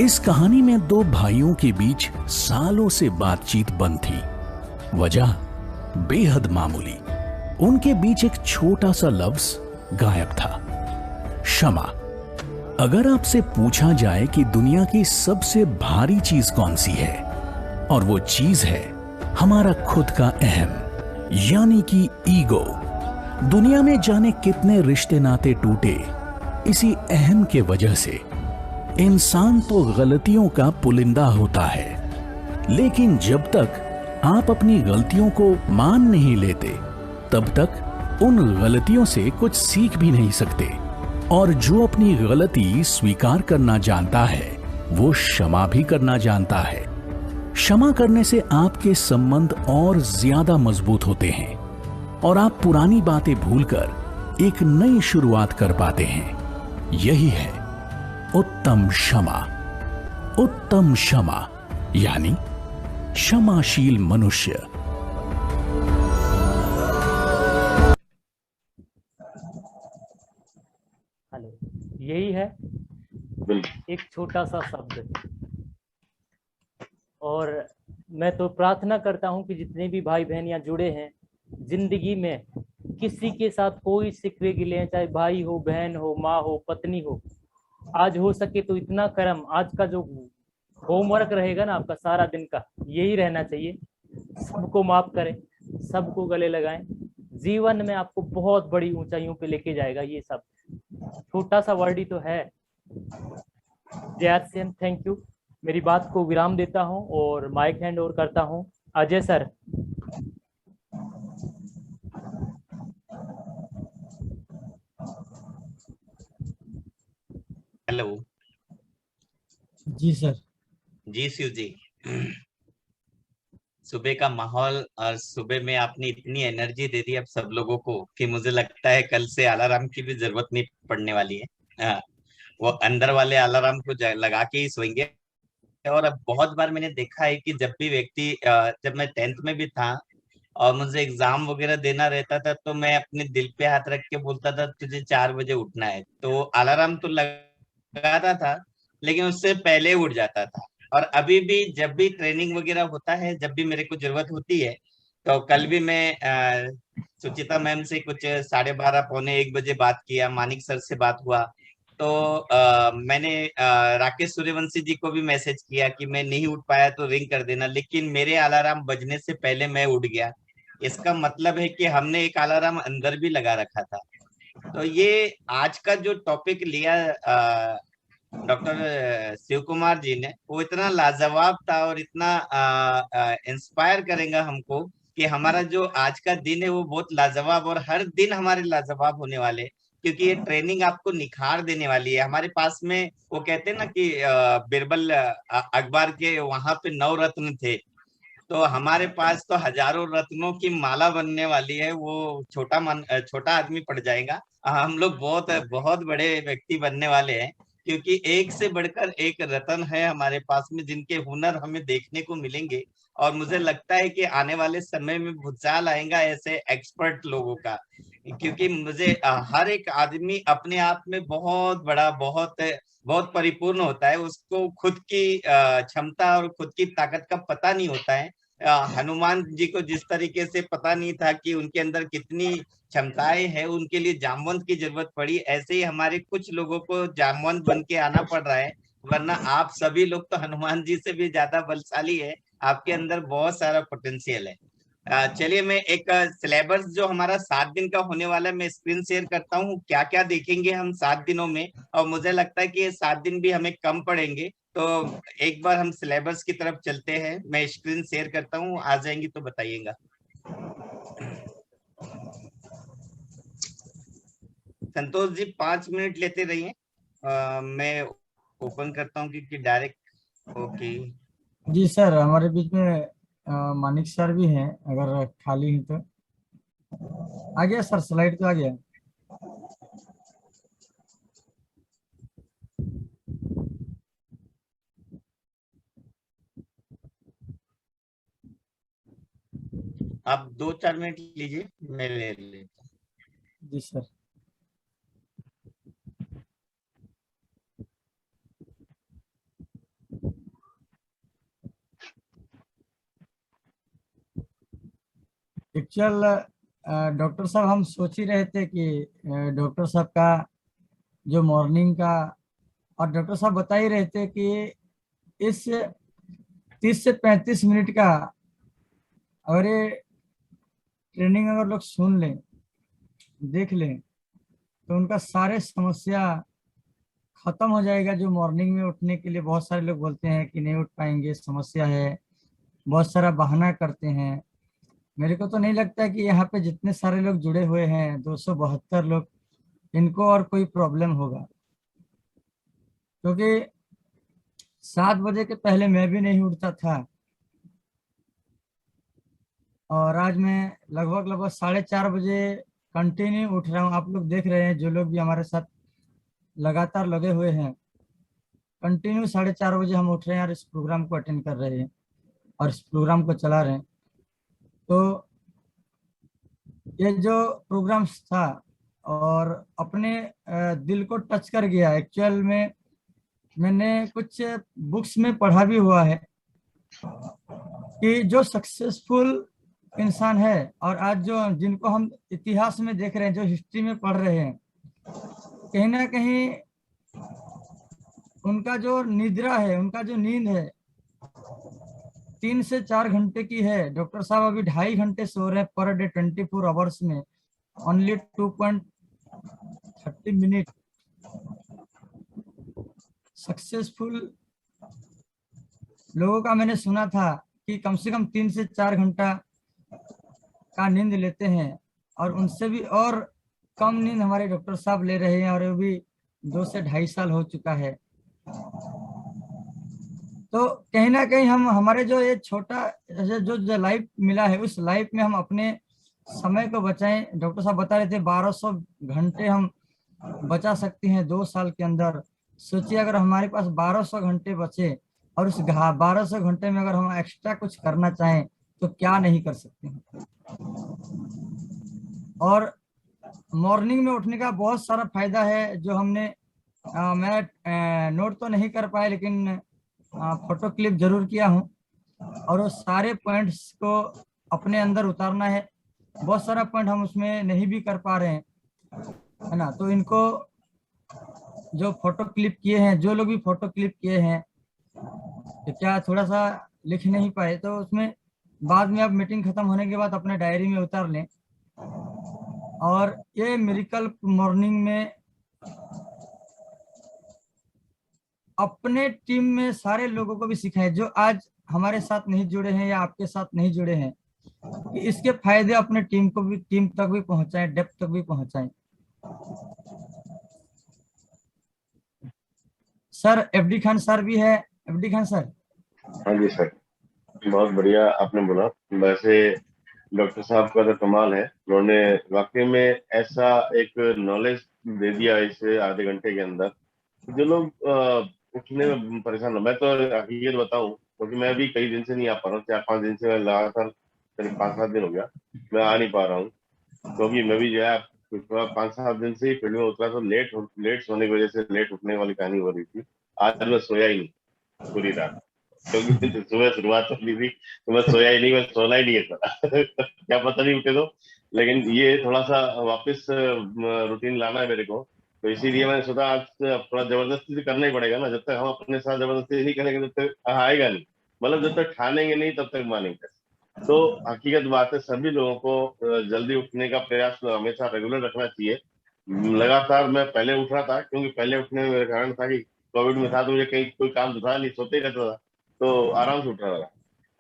इस कहानी में दो भाइयों के बीच सालों से बातचीत बंद थी। वजह बेहद मामूली, उनके बीच एक छोटा सा लफ्ज गायब था, क्षमा। अगर आपसे पूछा जाए कि दुनिया की सबसे भारी चीज कौन सी है, और वो चीज है हमारा खुद का अहम, यानी कि ईगो। दुनिया में जाने कितने रिश्ते नाते टूटे इसी अहम के वजह से। इंसान तो गलतियों का पुलिंदा होता है, लेकिन जब तक आप अपनी गलतियों को मान नहीं लेते, तब तक उन गलतियों से कुछ सीख भी नहीं सकते। और जो अपनी गलती स्वीकार करना जानता है, वो क्षमा भी करना जानता है। क्षमा करने से आपके संबंध और ज्यादा मजबूत होते हैं, और आप पुरानी बातें भूलकर एक नई शुरुआत कर पाते हैं। यही है उत्तम क्षमा। उत्तम क्षमा यानी क्षमाशील मनुष्य। हेलो, यही है बिल्कुल। एक छोटा सा शब्द। और मैं तो प्रार्थना करता हूं कि जितने भी भाई बहन यहाँ जुड़े हैं, जिंदगी में किसी के साथ कोई सिकवे गिले, चाहे भाई हो, बहन हो, माँ हो, पत्नी हो, आज हो सके तो इतना कर्म, आज का जो होमवर्क रहेगा ना आपका सारा दिन का, यही रहना चाहिए। सबको माफ करें, सबको गले लगाएं, जीवन में आपको बहुत बड़ी ऊंचाइयों पे लेके जाएगा ये सब। छोटा सा वर्ड ही तो है। जय, थैंक यू। मेरी बात को विराम देता हूं और माइक हैंड ओवर करता हूं अजय सर। हेलो जी सर। जी शिव जी, सुबह का माहौल और सुबह में आपने इतनी एनर्जी दे दी अब सब लोगों को कि मुझे लगता है कल से अलार्म की भी जरूरत नहीं पड़ने वाली है। हाँ, वो अंदर वाले अलार्म को लगा के ही सोएंगे। और अब बहुत बार मैंने देखा है कि जब भी व्यक्ति, जब मैं 10th में भी था और मुझे एग्जाम वगैरह देना रहता था, तो मैं अपने दिल पे हाथ रख के बोलता था तुझे 4 बजे उठना है, तो अलार्म तो लगाता था लेकिन उससे पहले उठ जाता था। और अभी भी जब भी ट्रेनिंग वगैरह होता है, जब भी मेरे को जरूरत होती है, तो कल भी मैं सुचिता मैम से कुछ 12:30 पौने 1 बजे बात किया, मानिक सर से बात हुआ, तो मैंने राकेश सूर्यवंशी जी को भी मैसेज किया कि मैं नहीं उठ पाया तो रिंग कर देना, लेकिन मेरे अलार्म बजने से पहले मैं उठ गया। इसका मतलब है कि हमने एक अलार्म अंदर भी लगा रखा था। तो ये आज का जो टॉपिक लिया डॉक्टर शिव कुमार जी ने, वो इतना लाजवाब था और इतना इंस्पायर करेगा हमको कि हमारा जो आज का दिन है वो बहुत लाजवाब, और हर दिन हमारे लाजवाब होने वाले, क्योंकि ये ट्रेनिंग आपको निखार देने वाली है। हमारे पास में वो कहते हैं ना कि बिरबल अखबार के वहां पे 9 रत्न थे, तो हमारे पास तो हजारों रत्नों की माला बनने वाली है। वो छोटा आदमी पड़ जाएगा। हम लोग बहुत बहुत बड़े व्यक्ति बनने वाले हैं, क्योंकि एक से बढ़कर एक रत्न है हमारे पास में, जिनके हुनर हमें देखने को मिलेंगे। और मुझे लगता है कि आने वाले समय में भूचाल आएगा ऐसे एक्सपर्ट लोगों का, क्योंकि मुझे हर एक आदमी अपने आप में बहुत बड़ा, बहुत बहुत परिपूर्ण होता है। उसको खुद की क्षमता और खुद की ताकत का पता नहीं होता है। हनुमान जी को जिस तरीके से पता नहीं था कि उनके अंदर कितनी क्षमताएं हैं, उनके लिए जामवंत की जरूरत पड़ी, ऐसे ही हमारे कुछ लोगों को जामवंत बन के आना पड़ रहा है, वरना आप सभी लोग तो हनुमान जी से भी ज्यादा बलशाली है। आपके अंदर बहुत सारा पोटेंशियल है। चलिए, मैं एक सिलेबस जो हमारा 7 दिन का होने वाला है, मैं स्क्रीन शेयर करता हूँ क्या क्या देखेंगे हम 7 दिनों में। और मुझे लगता है कि ये 7 दिन भी हमें कम पड़ेंगे, तो एक बार हम सिलेबस की तरफ चलते हैं। मैं स्क्रीन शेयर करता हूँ, आ जाएंगी तो बताइएगा। संतोष जी 5 मिनट लेते रहिए, मैं ओपन करता हूँ क्योंकि डायरेक्ट। ओके जी सर, हमारे बीच में मानिक सर भी हैं, अगर खाली है तो। आ गया सर, स्लाइड तो आ गया। आप 2-4 मिनट लीजिए, मैं ले लेता हूँ। जी सर। एक्चुअल डॉक्टर साहब, हम सोच ही रहे थे कि डॉक्टर साहब का जो मॉर्निंग का, और डॉक्टर साहब बता ही रहे थे कि इस 30 से 35 मिनट का अगर ये ट्रेनिंग अगर लोग सुन लें, देख लें, तो उनका सारे समस्या खत्म हो जाएगा। जो मॉर्निंग में उठने के लिए बहुत सारे लोग बोलते हैं कि नहीं उठ पाएंगे, समस्या है, बहुत सारा बहाना करते हैं। मेरे को तो नहीं लगता कि यहाँ पे जितने सारे लोग जुड़े हुए हैं, 272 लोग, इनको और कोई प्रॉब्लम होगा, क्योंकि 7 बजे के पहले मैं भी नहीं उठता था, और आज मैं लगभग 4:30 बजे कंटिन्यू उठ रहा हूँ। आप लोग देख रहे हैं, जो लोग भी हमारे साथ लगातार लगे हुए हैं, कंटिन्यू 4:30 बजे हम उठ रहे हैं और इस प्रोग्राम को अटेंड कर रहे हैं और इस प्रोग्राम को चला रहे हैं। तो ये जो प्रोग्राम्स था और अपने दिल को टच कर गया। एक्चुअल में मैंने कुछ बुक्स में पढ़ा भी हुआ है कि जो सक्सेसफुल इंसान है, और आज जो जिनको हम इतिहास में देख रहे हैं, जो हिस्ट्री में पढ़ रहे हैं, कहीं ना कहीं उनका जो निद्रा है, उनका जो नींद है 3 से 4 घंटे की है। डॉक्टर साहब अभी 2.5 घंटे सो रहे हैं पर डे 24 आवर्स में, ओनली 2.30 मिनट। सक्सेसफुल लोगों का मैंने सुना था कि कम से कम 3 से 4 घंटा का नींद लेते हैं, और उनसे भी और कम नींद हमारे डॉक्टर साहब ले रहे हैं, और वो भी 2 से 2.5 साल हो चुका है। तो कहीं ना कहीं हम हमारे जो ये छोटा जो लाइफ मिला है, उस लाइफ में हम अपने समय को बचाएं। डॉक्टर साहब बता रहे थे 1200 घंटे हम बचा सकते हैं 2 साल के अंदर। सोचिए अगर हमारे पास 1200 घंटे बचे, और उस 1200 घंटे में अगर हम एक्स्ट्रा कुछ करना चाहें तो क्या नहीं कर सकते हैं। और मॉर्निंग में उठने का बहुत सारा फायदा है, जो हमने मैं नोट तो नहीं कर पाया, लेकिन फोटो क्लिप जरूर किया हूँ, और वो सारे पॉइंट्स को अपने अंदर उतारना है। बहुत सारा पॉइंट हम उसमें नहीं भी कर पा रहे हैं, है ना। तो इनको जो फोटो क्लिप किए हैं, जो लोग भी फोटो क्लिप किए हैं, तो क्या थोड़ा सा लिख नहीं पाए तो उसमें बाद में आप मीटिंग खत्म होने के बाद अपने डायरी में उतार लें। और ये मिरेकल मॉर्निंग में अपने टीम में सारे लोगों को भी सिखाएं, जो आज हमारे साथ नहीं जुड़े हैं या आपके साथ नहीं जुड़े हैं, कि इसके फायदे अपने टीम तक भी पहुंचाएं, डेप्थ तक भी पहुंचाएं। सर एफडी खान सर भी है। FD Khan sir. हाँ जी सर, बहुत बढ़िया आपने बोला। वैसे डॉक्टर साहब का तो कमाल है, उन्होंने वाकई में ऐसा एक नॉलेज दे दिया इस आधे घंटे के अंदर। जो लोग उठने में परेशान हो, मैं तो हकीकत बताऊं, क्योंकि मैं भी कई दिन से नहीं आ पा रहा हूँ, 4-5 दिन से लगातार, करीब 5-7 दिन हो गया मैं आ नहीं पा रहा हूँ, क्योंकि मैं भी जो है 5-7 दिन से ही फील्ड में उतरा, तो लेट सोने की वजह से लेट उठने वाली कहानी हो रही थी। आज मैं सोया ही नहीं पूरी रात, क्योंकि सुबह शुरुआत होती थी तो मैं सोया ही नहीं, मैं सोना ही नहीं था क्या पता नहीं उठे तो, लेकिन ये थोड़ा सा वापस रूटीन लाना है मेरे को, तो इसीलिए मैंने सोचा आज थोड़ा जबरदस्ती से करना ही पड़ेगा ना। जब तक हम अपने साथ जबरदस्ती नहीं करेंगे तब तक आएगा नहीं, मतलब जब तक ठानेंगे नहीं तब तक मानेंगे। तो हकीकत बात है, सभी लोगों को जल्दी उठने का प्रयास हमेशा रेगुलर रखना चाहिए। लगातार मैं पहले उठ रहा था, क्योंकि पहले उठने में मेरा कारण था कि कोविड में था तो मुझे कहीं कोई काम था नहीं, सोते ही रहता था, तो आराम से उठ रहा था।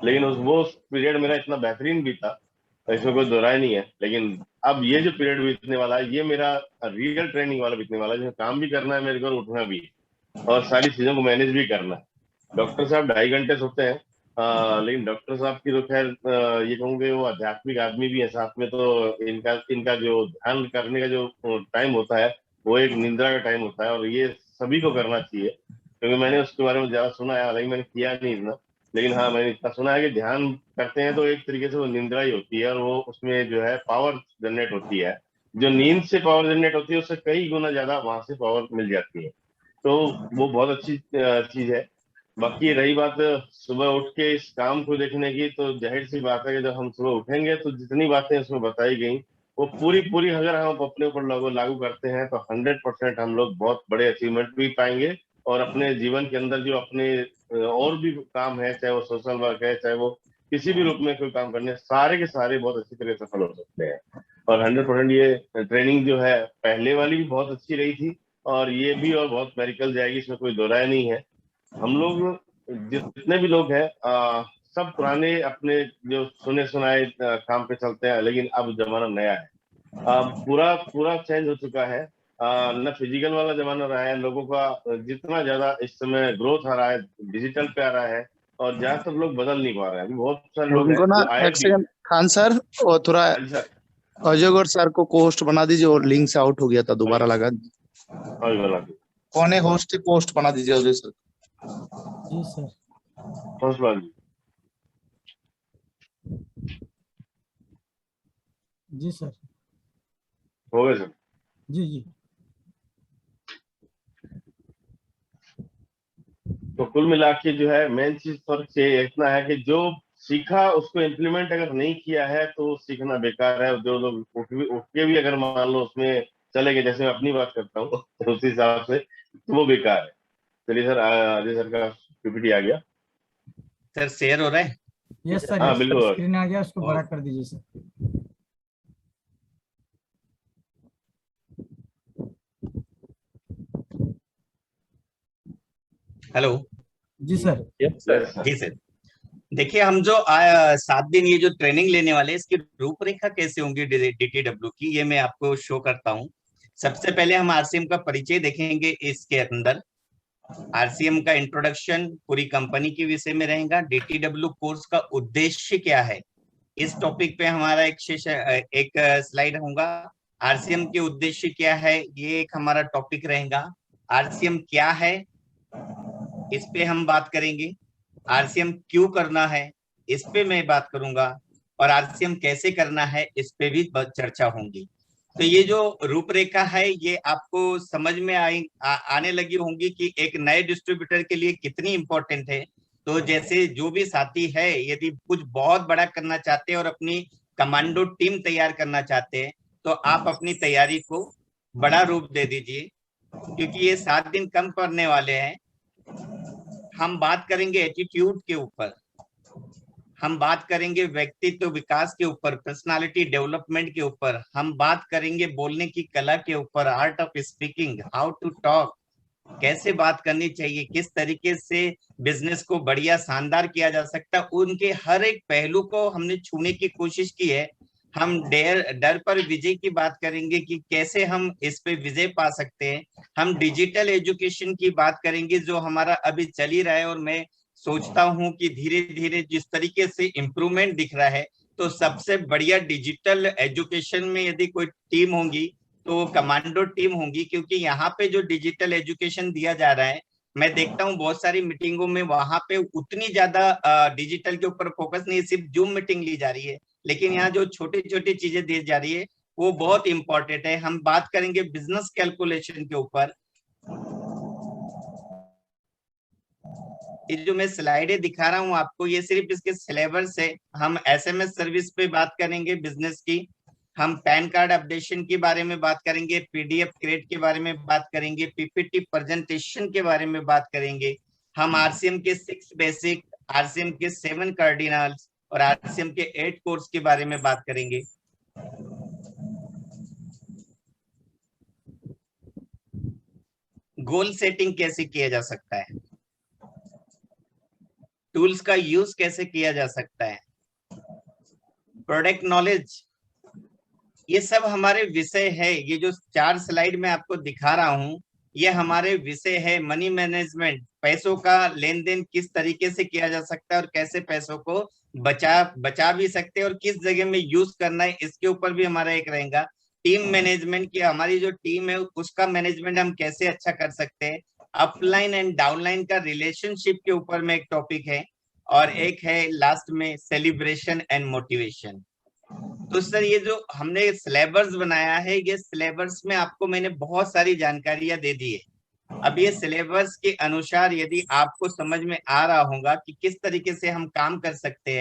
लेकिन वो पीरियड मेरा इतना बेहतरीन भी था, इसमें कोई दो राय नहीं है। लेकिन अब ये जो पीरियड बीतने वाला है, ये मेरा रियल ट्रेनिंग वाला बीतने वाला है, जिसमें काम भी करना है मेरे को, उठना भी और सारी चीजों को मैनेज भी करना है। डॉक्टर साहब 2.5 घंटे सोते हैं, लेकिन डॉक्टर साहब की तो खैर ये कहूँगे वो आध्यात्मिक आदमी भी है साथ में, तो इनका जो ध्यान करने का जो टाइम होता है वो एक निंद्रा का टाइम होता है, और ये सभी को करना चाहिए। क्योंकि मैंने उसके बारे में ज्यादा सुना है, हालांकि मैंने किया नहीं इतना, लेकिन हाँ मैंने इतना सुना है कि ध्यान करते हैं तो एक तरीके से वो निंद्रा ही होती है, और वो उसमें जो है पावर जनरेट होती है। जो नींद से पावर जनरेट होती है उससे कई गुना ज्यादा वहां से पावर मिल जाती है, तो वो बहुत अच्छी चीज है। बाकी रही बात सुबह उठ के इस काम को देखने की, तो जाहिर सी बात है कि जब हम सुबह उठेंगे तो जितनी बातें उसमें बताई गई वो पूरी अगर हम अपने ऊपर लागू करते हैं तो 100% हम लोग बहुत बड़े अचीवमेंट भी पाएंगे, और अपने जीवन के अंदर जो अपने और भी काम है, चाहे वो सोशल वर्क है, चाहे वो किसी भी रूप में कोई काम करने, सारे के सारे बहुत अच्छी तरह से सफल हो सकते हैं। और 100% ये ट्रेनिंग जो है पहले वाली भी बहुत अच्छी रही थी, और ये भी और बहुत मेडिकल जाएगी, इसमें कोई दो राय नहीं है। हम लोग जितने भी लोग हैं सब पुराने अपने जो सुने सुनाए काम पे चलते हैं, लेकिन अब जमाना नया है, पूरा चेंज हो चुका है। न फिजिकल वाला जमाना रहा है, लोगों का जितना ज्यादा इस समय ग्रोथ आ रहा है डिजिटल पे आ रहा है, और ज्यादातर लोग बदल नहीं पा रहे हैं। अभी बहुत सारे लोग उनको ना एक सेकंड खान सर, और थोड़ा अजय सर को पोस्ट बना दीजिए, और लिंक से आउट हो गया था, दोबारा लगा दीजिए। कौन है होस्ट, पोस्ट बना दीजिए अजय सर। जी सर। जी सर। हो गए सर। जी। तो कुल मिला के जो है मेन चीज फर्क से इतना है कि जो सीखा उसको इम्प्लीमेंट अगर नहीं किया है तो सीखना बेकार है। जो लोग उठ के भी अगर मान लो उसमें चले गए, जैसे मैं अपनी बात करता हूँ तो उस हिसाब से तो वो बेकार है। चलिए सर, अजय सर का पीपीटी आ गया सर, शेयर हो रहा है? यस सर, हाँ यस, बिल्कुल। स्क्रीन आ गया, उसको बड़ा कर दीजिए सर। हेलो जी सर। जी सर, देखिए हम जो 7 दिन ये जो ट्रेनिंग लेने वाले हैं, इसकी रूपरेखा कैसे होंगी DTW की, ये मैं आपको शो करता हूँ। सबसे पहले हम आरसीएम का परिचय देखेंगे। इसके अंदर आरसीएम का इंट्रोडक्शन पूरी कंपनी के विषय में रहेगा। DTW कोर्स का उद्देश्य क्या है, इस टॉपिक पे हमारा एक स्लाइड होगा। आरसीएम के उद्देश्य क्या है, ये एक हमारा टॉपिक रहेगा। आरसीएम क्या है, इस पे हम बात करेंगे। आरसीएम क्यों करना है, इस पे मैं बात करूंगा। और आरसीएम कैसे करना है, इस पे भी चर्चा होगी। तो ये जो रूपरेखा है, ये आपको समझ में आने लगी होंगी कि एक नए डिस्ट्रीब्यूटर के लिए कितनी इंपॉर्टेंट है। तो जैसे जो भी साथी है, यदि कुछ बहुत बड़ा करना चाहते हैं और अपनी कमांडो टीम तैयार करना चाहते हैं, तो आप अपनी तैयारी को बड़ा रूप दे दीजिए, क्योंकि ये 7 दिन कम पड़ने वाले हैं। हम बात करेंगे एटीट्यूड के ऊपर, हम बात करेंगे व्यक्तित्व विकास के ऊपर, पर्सनालिटी डेवलपमेंट के ऊपर, हम बात करेंगे बोलने की कला के ऊपर, art of speaking, how to talk, कैसे बात करनी चाहिए, किस तरीके से बिजनेस को बढ़िया शानदार किया जा सकता है। उनके हर एक पहलू को हमने छूने की कोशिश की है। हम डर पर विजय की बात करेंगे कि कैसे हम इस पे विजय पा सकते हैं। हम डिजिटल एजुकेशन की बात करेंगे, जो हमारा अभी चल ही रहा है, और मैं सोचता हूं कि धीरे धीरे जिस तरीके से इम्प्रूवमेंट दिख रहा है, तो सबसे बढ़िया डिजिटल एजुकेशन में यदि कोई टीम होगी तो कमांडो टीम होगी। क्योंकि यहाँ पे जो डिजिटल एजुकेशन दिया जा रहा है, मैं देखता हूँ बहुत सारी मीटिंगों में वहां पे उतनी ज्यादा डिजिटल के ऊपर फोकस नहीं, सिर्फ जूम मीटिंग ली जा रही है। लेकिन यहाँ जो छोटी छोटी चीजें दी जा रही है वो बहुत इंपॉर्टेंट है। हम बात करेंगे बिजनेस कैलकुलेशन के ऊपर। ये जो मैं स्लाइडें दिखा रहा हूँ आपको, ये सिर्फ इसके सिलेबस है। हम SMS सर्विस पे बात करेंगे बिजनेस की, हम पैन कार्ड अपडेशन के बारे में बात करेंगे, PDF क्रिएट के बारे में बात करेंगे, PPT प्रेजेंटेशन के बारे में बात करेंगे। हम आरसीएम के 6 बेसिक, आरसीएम के 7 कार्डिनल्स और आरसीएम के 8 कोर्स के बारे में बात करेंगे। गोल सेटिंग कैसे किया जा सकता है, टूल्स का यूज कैसे किया जा सकता है, प्रोडक्ट नॉलेज, ये सब हमारे विषय है। ये जो 4 स्लाइड में आपको दिखा रहा हूं, ये हमारे विषय है। मनी मैनेजमेंट, पैसों का लेन देन किस तरीके से किया जा सकता है और कैसे पैसों को बचा भी सकते हैं और किस जगह में यूज करना है, इसके ऊपर भी हमारा एक रहेगा। टीम मैनेजमेंट की, हमारी जो टीम है उसका मैनेजमेंट हम कैसे अच्छा कर सकते हैं। अपलाइन एंड डाउनलाइन का रिलेशनशिप के ऊपर में एक टॉपिक है। और एक है लास्ट में सेलिब्रेशन एंड मोटिवेशन। तो सर, ये जो हमने सिलेबस बनाया है, ये सिलेबस में आपको मैंने बहुत सारी जानकारियां दे दी है। अब ये सिलेबस के अनुसार यदि आपको समझ में आ रहा होगा कि किस तरीके से हम काम कर सकते हैं,